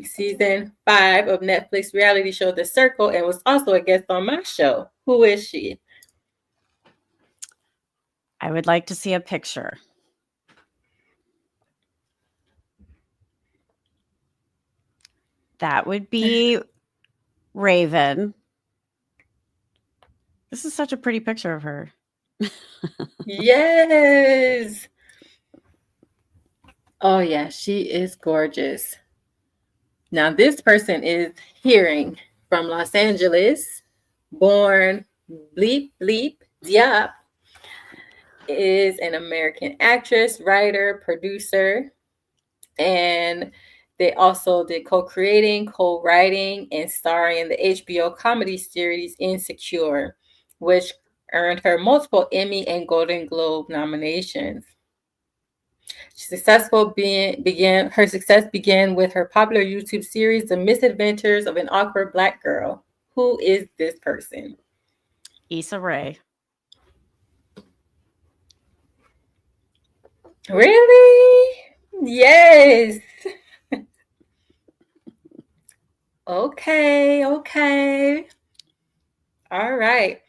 season 5 of Netflix reality show The Circle and was also a guest on my show. Who is she? I would like to see a picture. That would be Raven. This is such a pretty picture of her. Yes. Oh, yeah, she is gorgeous. Now, this person is hearing from Los Angeles, born Bleep Bleep Diop, is an American actress, writer, producer, and they also did co-creating, co-writing, and starring in the HBO comedy series Insecure, which earned her multiple Emmy and Golden Globe nominations. Her success began with her popular YouTube series, The Misadventures of an Awkward Black Girl. Who is this person? Issa Rae. Really? Yes. Okay. All right.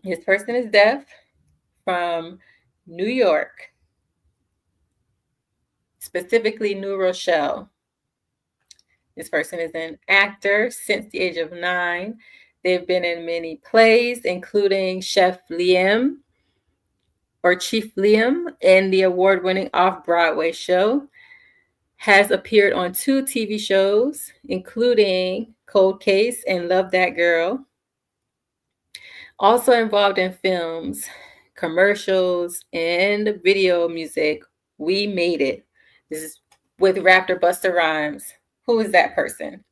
This person is deaf, from New York, specifically New Rochelle. This person is an actor since the age of 9. They've been in many plays, including Chef Liam or Chief Liam in the award-winning off-Broadway show. Has appeared on 2 TV shows, including Cold Case and Love That Girl. Also involved in films, commercials, and video music. We Made It. This is with Raptor Busta Rhymes. Who is that person?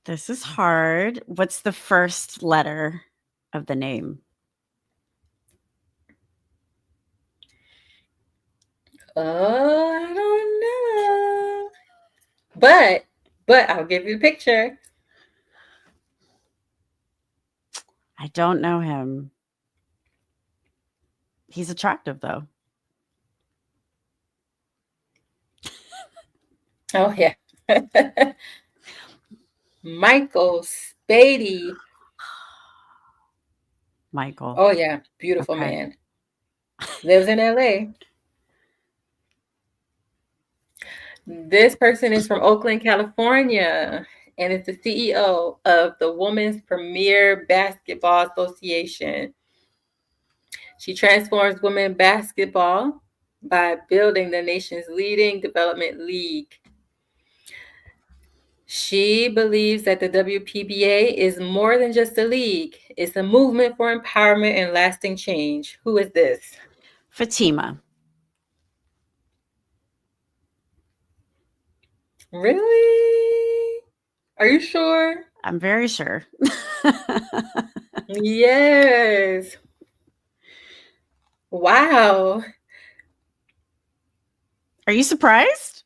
This is hard. What's the first letter of the name? I don't know. But I'll give you a picture. I don't know him. He's attractive, though. Oh, yeah. Michael Beatty. Michael. Oh, yeah. Beautiful man. Lives in LA. This person is from Oakland, California, and it's the CEO of the Women's Premier Basketball Association. She transforms women basketball by building the nation's leading development league. She believes that the WPBA is more than just a league. It's a movement for empowerment and lasting change. Who is this? Fatima. Really? Are you sure? I'm very sure. Yes. Wow. Are you surprised?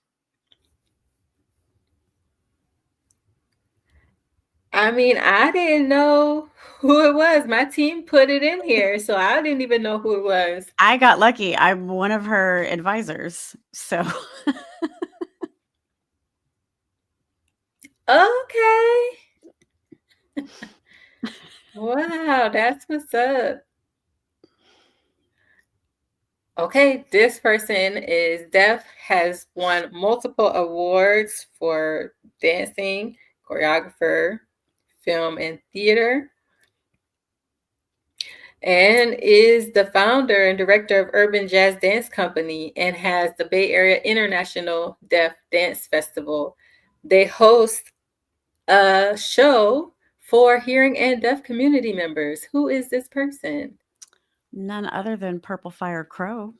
I mean, I didn't know who it was. My team put it in here, so I didn't even know who it was. I got lucky. I'm one of her advisors. So Okay. Wow, that's what's up. Okay, this person is deaf, has won multiple awards for dancing, choreographer, film, and theater, and is the founder and director of Urban Jazz Dance Company and has the Bay Area International Deaf Dance Festival. They host a show for hearing and deaf community members. Who is this person? none other than Purple Fire Crow.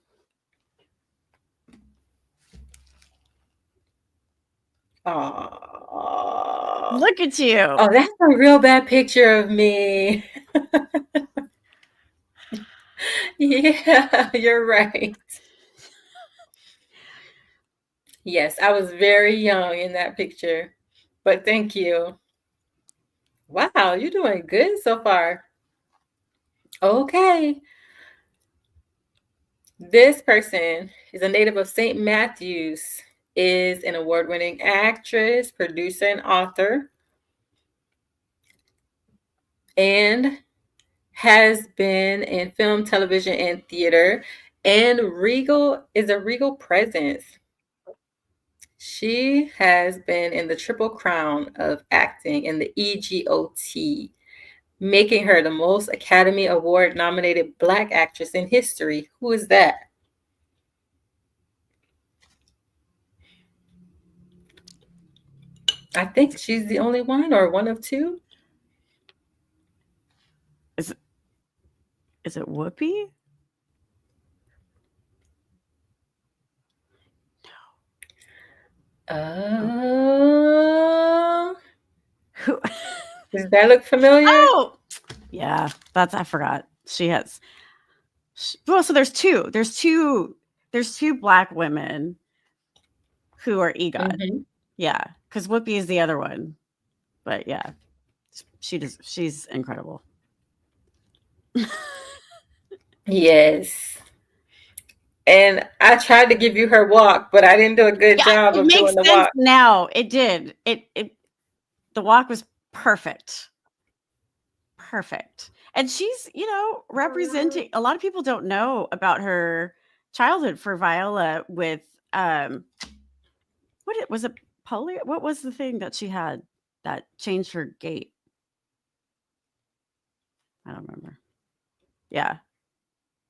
Oh, look at you. Oh, that's a real bad picture of me. Yeah, you're right. Yes, I was very young in that picture, but thank you. Wow, you're doing good so far. Okay. This person is a native of St. Matthews, is an award-winning actress, producer, and author, and has been in film, television, and theater, and is a regal presence. She has been in the Triple Crown of acting in the EGOT, making her the most Academy Award nominated Black actress in history. Who is that? I think she's the only one or one of two. Is it Whoopi? Who? Does that look familiar? Oh, yeah. I forgot. She has. Well, so there's two. There's two Black women who are EGOT. Mm-hmm. Yeah, because Whoopi is the other one. But yeah, she's incredible. Yes. And I tried to give you her walk, but I didn't do a good job of doing the walk. Now it did. The walk was perfect. Perfect. And she's, representing, a lot of people don't know about her childhood for Viola with was it polio? What was the thing that she had that changed her gait? I don't remember. Yeah.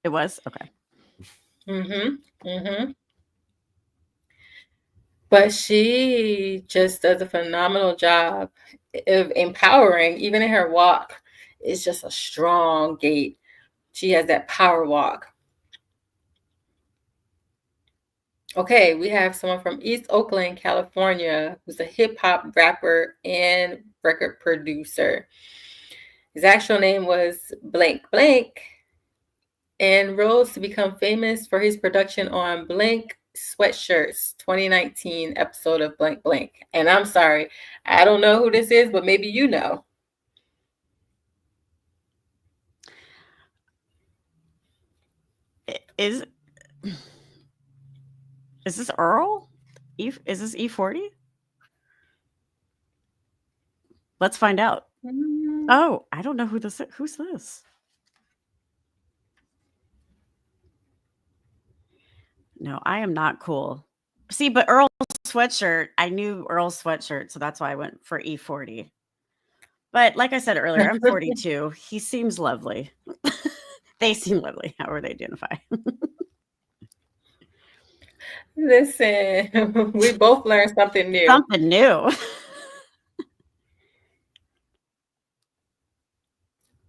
It was? Okay. Mm-hmm. Mm-hmm. But she just does a phenomenal job of empowering, even in her walk. It's just a strong gait. She has that power walk. Okay, we have someone from East Oakland, California, who's a hip-hop rapper and record producer. His actual name was Blank Blank and rose to become famous for his production on Blank Sweatshirts 2019 episode of Blank Blank. And I'm sorry, I don't know who this is, but maybe you know. Is this Earl? Is this E40? Let's find out. Oh, I don't know who this is. Who's this? No, I am not cool. See, but Earl Sweatshirt, I knew Earl Sweatshirt, so that's why I went for E40. But like I said earlier, I'm 42. He seems lovely. They seem lovely, however they identify. Listen, we both learned something new. Something new.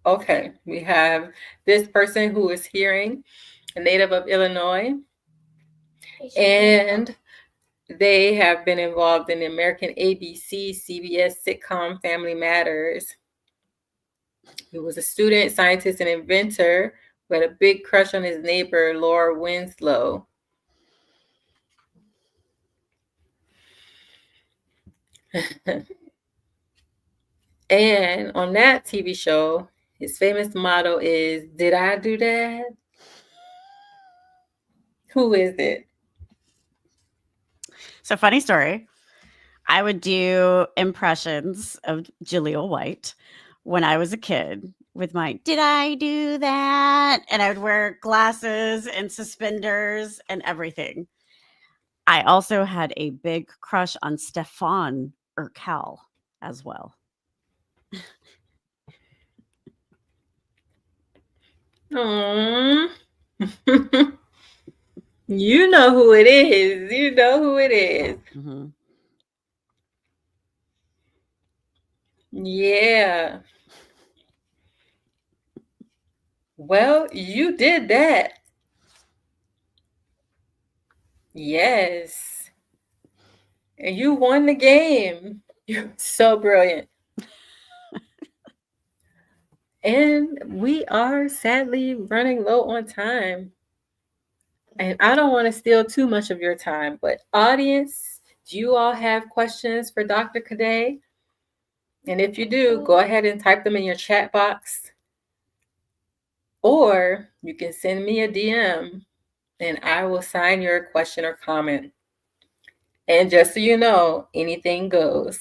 Okay, we have this person who is hearing, a native of Illinois, and they have been involved in the American ABC, CBS sitcom Family Matters. He was a student, scientist, and inventor who had a big crush on his neighbor, Laura Winslow. And on that TV show, his famous motto is, "Did I do that?" Who is it? So funny story. I would do impressions of Jaleel White when I was a kid with my "Did I do that?" And I would wear glasses and suspenders and everything. I also had a big crush on Stefan Urkel as well. Aww. You know who it is. You know who it is. Mm-hmm. Yeah. Well, you did that. Yes. And you won the game. You're so brilliant. And we are sadly running low on time. And I don't want to steal too much of your time, but audience, do you all have questions for Dr. Cadet? And if you do, go ahead and type them in your chat box. Or you can send me a DM and I will sign your question or comment. And just so you know, anything goes.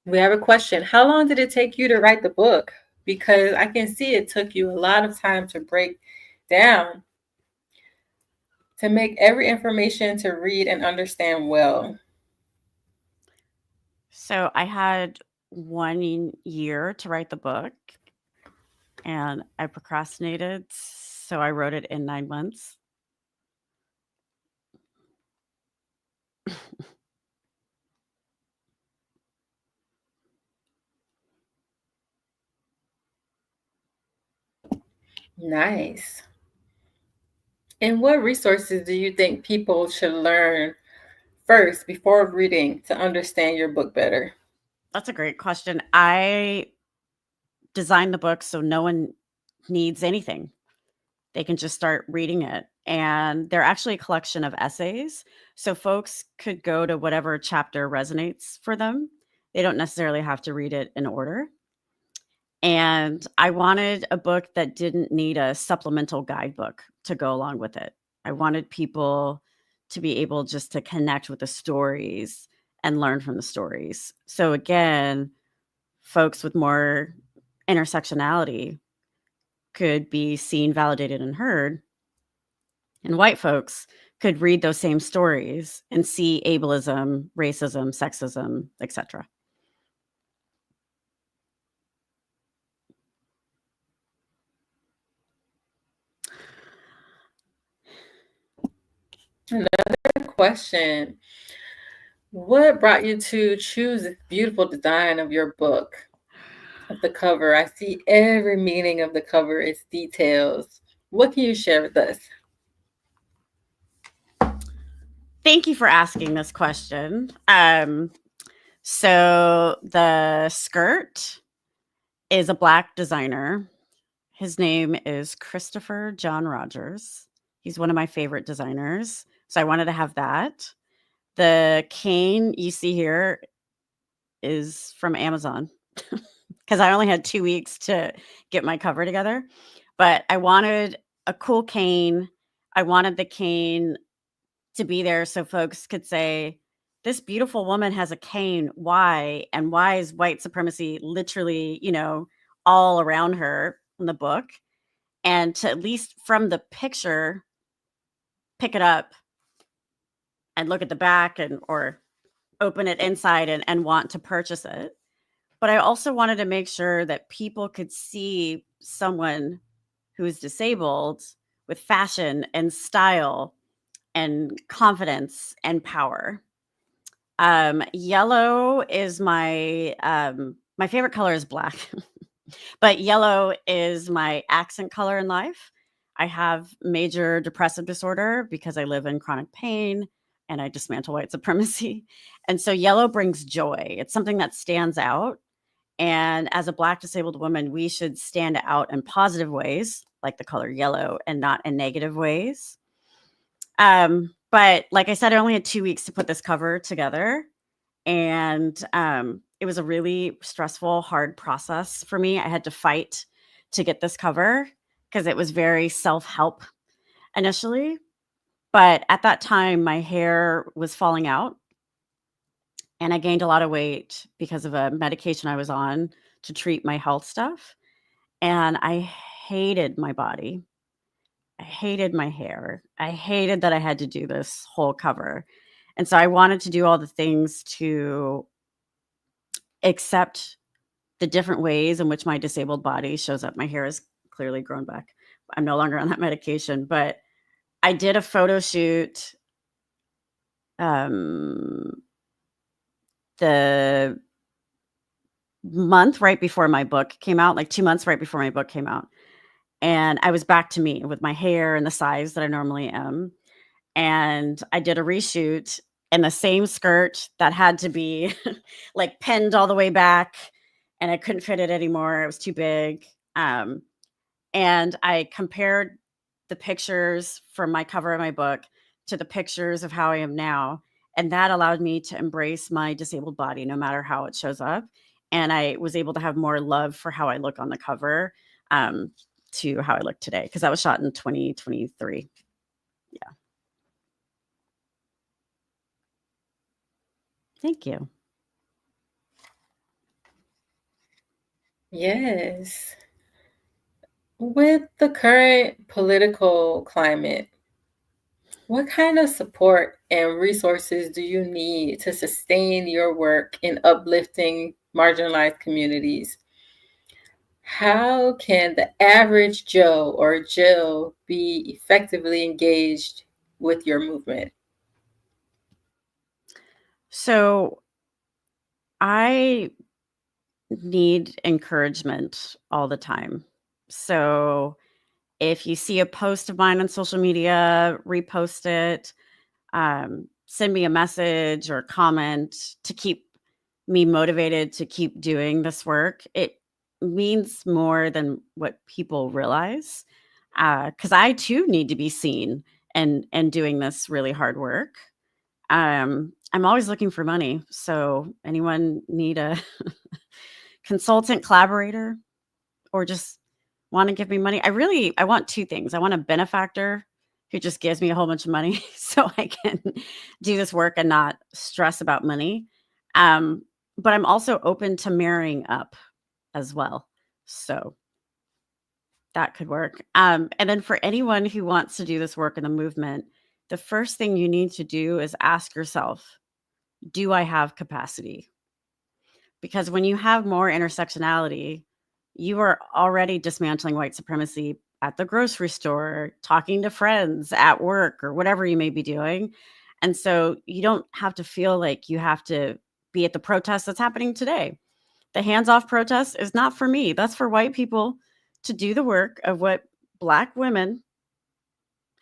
We have a question. How long did it take you to write the book? Because I can see it took you a lot of time to break down, to make every information to read and understand well. So I had 1 year to write the book and I procrastinated. So I wrote it in 9 months. Nice. And what resources do you think people should learn first before reading to understand your book better? That's a great question. I designed the book so no one needs anything. They can just start reading it. And they're actually a collection of essays. So folks could go to whatever chapter resonates for them. They don't necessarily have to read it in order. And I wanted a book that didn't need a supplemental guidebook to go along with it. I wanted people to be able just to connect with the stories and learn from the stories. So again, folks with more intersectionality could be seen, validated, and heard. And white folks could read those same stories and see ableism, racism, sexism, etc. Another question. What brought you to choose this beautiful design of your book? Of the cover. I see every meaning of the cover, its details. What can you share with us? Thank you for asking this question. So the skirt is a Black designer. His name is Christopher John Rogers. He's one of my favorite designers. So I wanted to have that. The cane you see here is from Amazon because I only had 2 weeks to get my cover together. But I wanted a cool cane. I wanted the cane to be there so folks could say, this beautiful woman has a cane. Why? And why is white supremacy literally, all around her in the book? And to, at least from the picture, pick it up and look at the back or open it inside and want to purchase it. But I also wanted to make sure that people could see someone who is disabled with fashion and style and confidence and power. Yellow is my favorite color is black, but yellow is my accent color in life. I have major depressive disorder because I live in chronic pain and I dismantle white supremacy. And so yellow brings joy. It's something that stands out. And as a Black disabled woman, we should stand out in positive ways, like the color yellow, and not in negative ways. But like I said, I only had 2 weeks to put this cover together. And it was a really stressful, hard process for me. I had to fight to get this cover because it was very self-help initially. But at that time, my hair was falling out. And I gained a lot of weight because of a medication I was on to treat my health stuff. And I hated my body. I hated my hair. I hated that I had to do this whole cover. And so I wanted to do all the things to accept the different ways in which my disabled body shows up. My hair is clearly grown back. I'm no longer on that medication, but I did a photo shoot the month right before my book came out, like 2 months right before my book came out. And I was back to me with my hair and the size that I normally am. And I did a reshoot in the same skirt that had to be like pinned all the way back, and I couldn't fit it anymore. It was too big. And I compared the pictures from my cover of my book to the pictures of how I am now. And that allowed me to embrace my disabled body, no matter how it shows up. And I was able to have more love for how I look on the cover to how I look today, because that was shot in 2023. Yeah. Thank you. Yes. With the current political climate, what kind of support and resources do you need to sustain your work in uplifting marginalized communities? How can the average Joe or Jill be effectively engaged with your movement? So I need encouragement all the time. So if you see a post of mine on social media, repost it, send me a message or comment to keep me motivated to keep doing this work. It means more than what people realize, because I too need to be seen and doing this really hard work. I'm always looking for money. So anyone need a consultant, collaborator, or just want to give me money? I want two things. I want a benefactor who just gives me a whole bunch of money so I can do this work and not stress about money. But I'm also open to marrying up as well. So that could work. And then for anyone who wants to do this work in the movement, the first thing you need to do is ask yourself, do I have capacity? Because when you have more intersectionality, you are already dismantling white supremacy at the grocery store, talking to friends at work, or whatever you may be doing. And so you don't have to feel like you have to be at the protest that's happening today. The hands-off protest is not for me. That's for white people to do the work of what Black women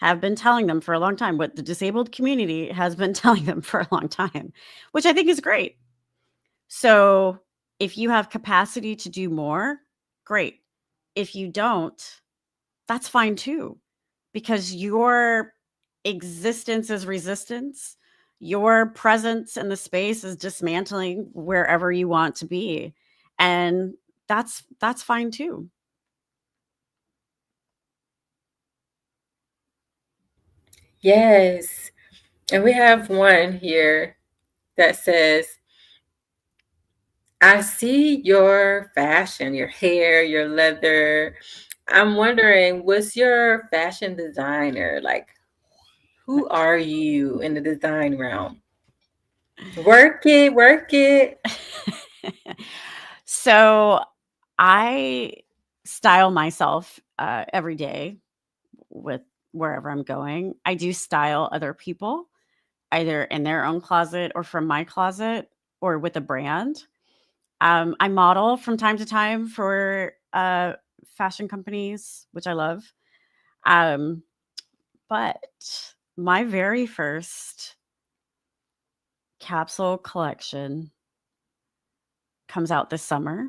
have been telling them for a long time, what the disabled community has been telling them for a long time, which I think is great. So if you have capacity to do more, great. If you don't, that's fine too, because your existence is resistance. Your presence in the space is dismantling wherever you want to be. And that's fine too. Yes. And we have one here that says, I see your fashion, your hair, your leather. I'm wondering, what's your fashion designer? Like, who are you in the design realm? Work it, work it. So I style myself every day with wherever I'm going. I do style other people, either in their own closet or from my closet or with a brand. I model from time to time for fashion companies, which I love. But my very first capsule collection comes out this summer.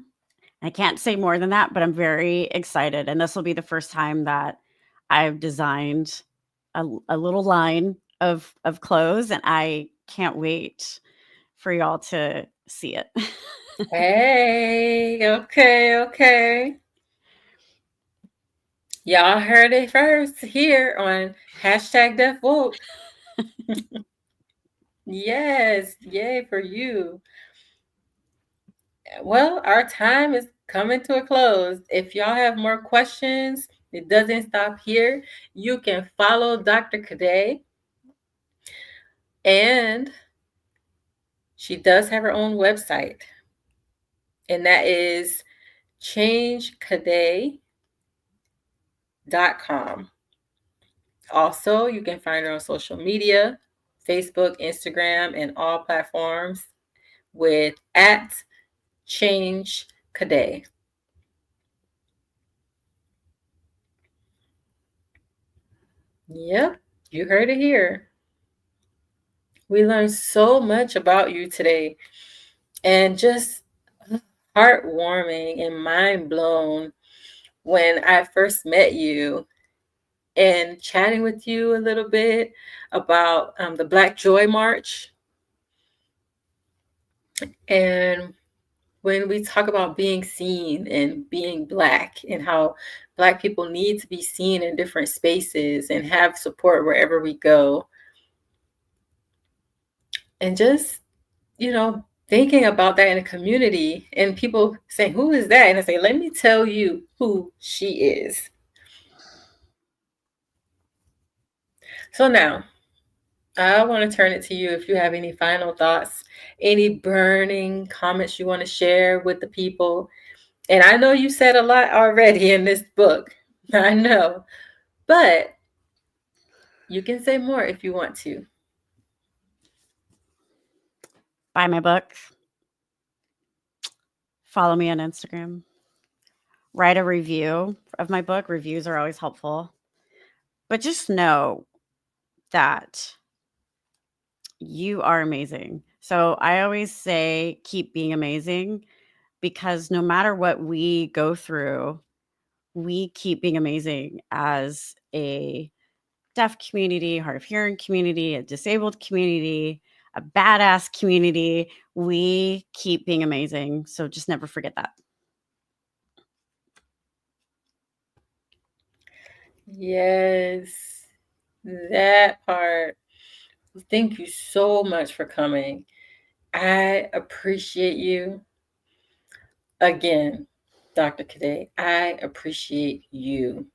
I can't say more than that, but I'm very excited. And this will be the first time that I've designed a little line of clothes, and I can't wait for y'all to see it. Hey, okay. Y'all heard it first here on #DeafWoke. Yes, yay for you. Well, our time is coming to a close. If y'all have more questions, it doesn't stop here. You can follow Dr. Cadet, and she does have her own website, and that is changecadet.com. Also, you can find her on social media, Facebook, Instagram, and all platforms with @changecadet. Yep, you heard it here. We learned so much about you today, and just heartwarming and mind blown when I first met you and chatting with you a little bit about the Black Joy March. And when we talk about being seen and being Black, and how Black people need to be seen in different spaces and have support wherever we go. And just, thinking about that in a community, and people saying, who is that? And I say, let me tell you who she is. So now, I want to turn it to you if you have any final thoughts, any burning comments you want to share with the people. And I know you said a lot already in this book. I know. But you can say more if you want to. Buy my book. Follow me on Instagram. Write a review of my book. Reviews are always helpful. But just know that you are amazing. So I always say, keep being amazing, because no matter what we go through, we keep being amazing as a deaf community, hard of hearing community, a disabled community, a badass community. We keep being amazing. So just never forget that. Yes, that part. Thank you so much for coming. I appreciate you. Again, Dr. Cadet, I appreciate you.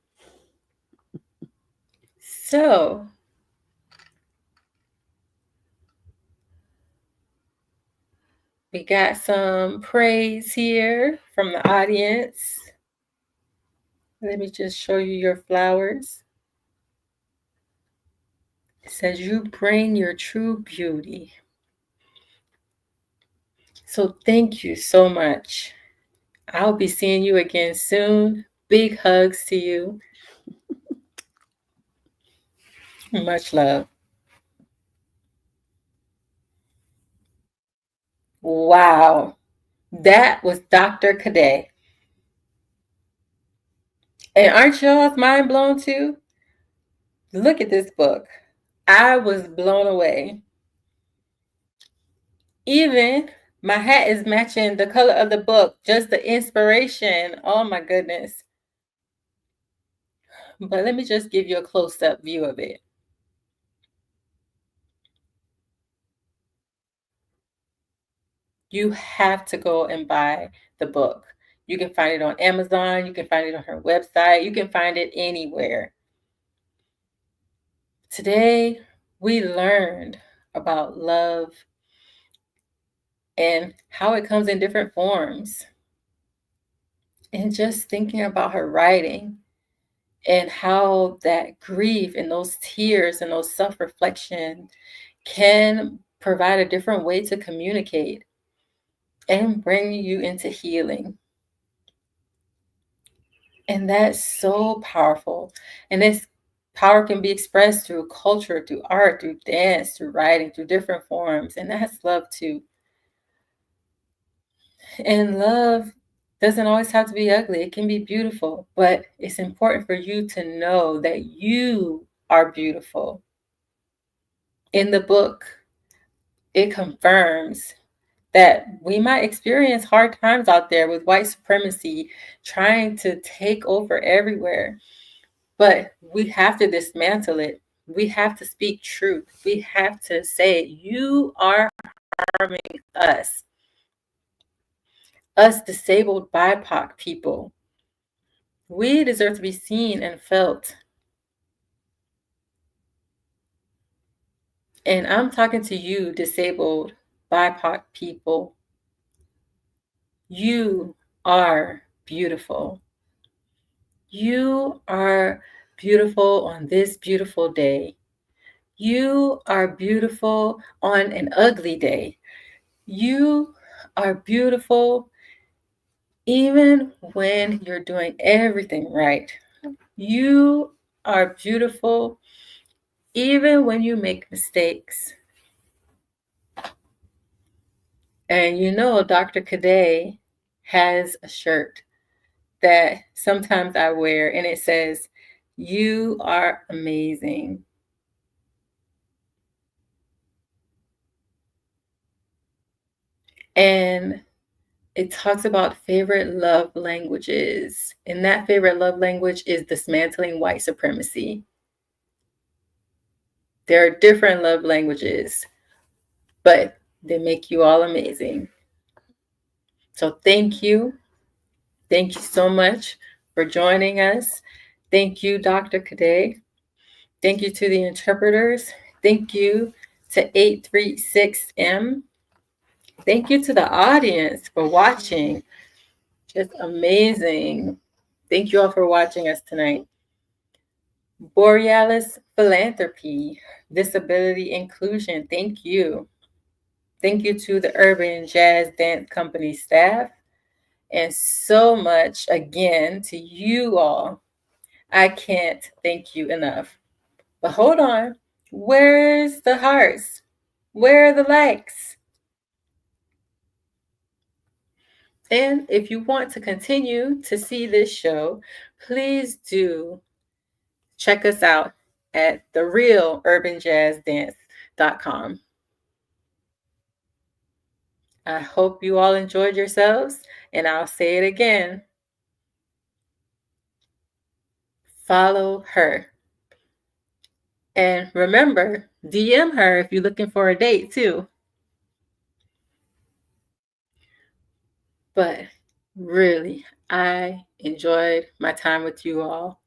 So, we got some praise here from the audience. Let me just show you your flowers. It says, you bring your true beauty. So thank you so much. I'll be seeing you again soon. Big hugs to you. Much love. Wow. That was Dr. Cadet. And aren't y'all mind blown too? Look at this book. I was blown away. Even my hat is matching the color of the book, just the inspiration. Oh my goodness. But let me just give you a close-up view of it. you have to go and buy the book. You can find it on Amazon. You can find it on her website. You can find it anywhere. Today, we learned about love and how it comes in different forms. And just thinking about her writing and how that grief and those tears and those self-reflection can provide a different way to communicate and bring you into healing. And that's so powerful. And this power can be expressed through culture, through art, through dance, through writing, through different forms. And that's love too. And love doesn't always have to be ugly. It can be beautiful, but it's important for you to know that you are beautiful. In the book, it confirms that we might experience hard times out there with white supremacy trying to take over everywhere. But we have to dismantle it. We have to speak truth. We have to say, you are harming us disabled BIPOC people. We deserve to be seen and felt. And I'm talking to you, disabled BIPOC people. You are beautiful. You are beautiful on this beautiful day. You are beautiful on an ugly day. You are beautiful even when you're doing everything right. You are beautiful even when you make mistakes. And you know, Dr. Cadet has a shirt that sometimes I wear, and it says, "You are amazing." And it talks about favorite love languages. And that favorite love language is dismantling white supremacy. There are different love languages, but they make you all amazing. So thank you. Thank you so much for joining us. Thank you, Dr. Cadet. Thank you to the interpreters. Thank you to 836M. Thank you to the audience for watching. Just amazing. Thank you all for watching us tonight. Borealis Philanthropy, Disability Inclusion, thank you. Thank you to the Urban Jazz Dance Company staff, and so much again to you all. I can't thank you enough. But hold on, where's the hearts? Where are the likes? And if you want to continue to see this show, please do check us out at therealurbanjazzdance.com. I hope you all enjoyed yourselves, and I'll say it again. Follow her. And remember, DM her if you're looking for a date too. But really, I enjoyed my time with you all.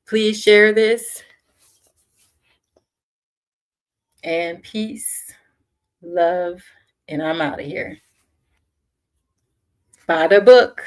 Please share this. And peace, love, and I'm out of here. Buy the book.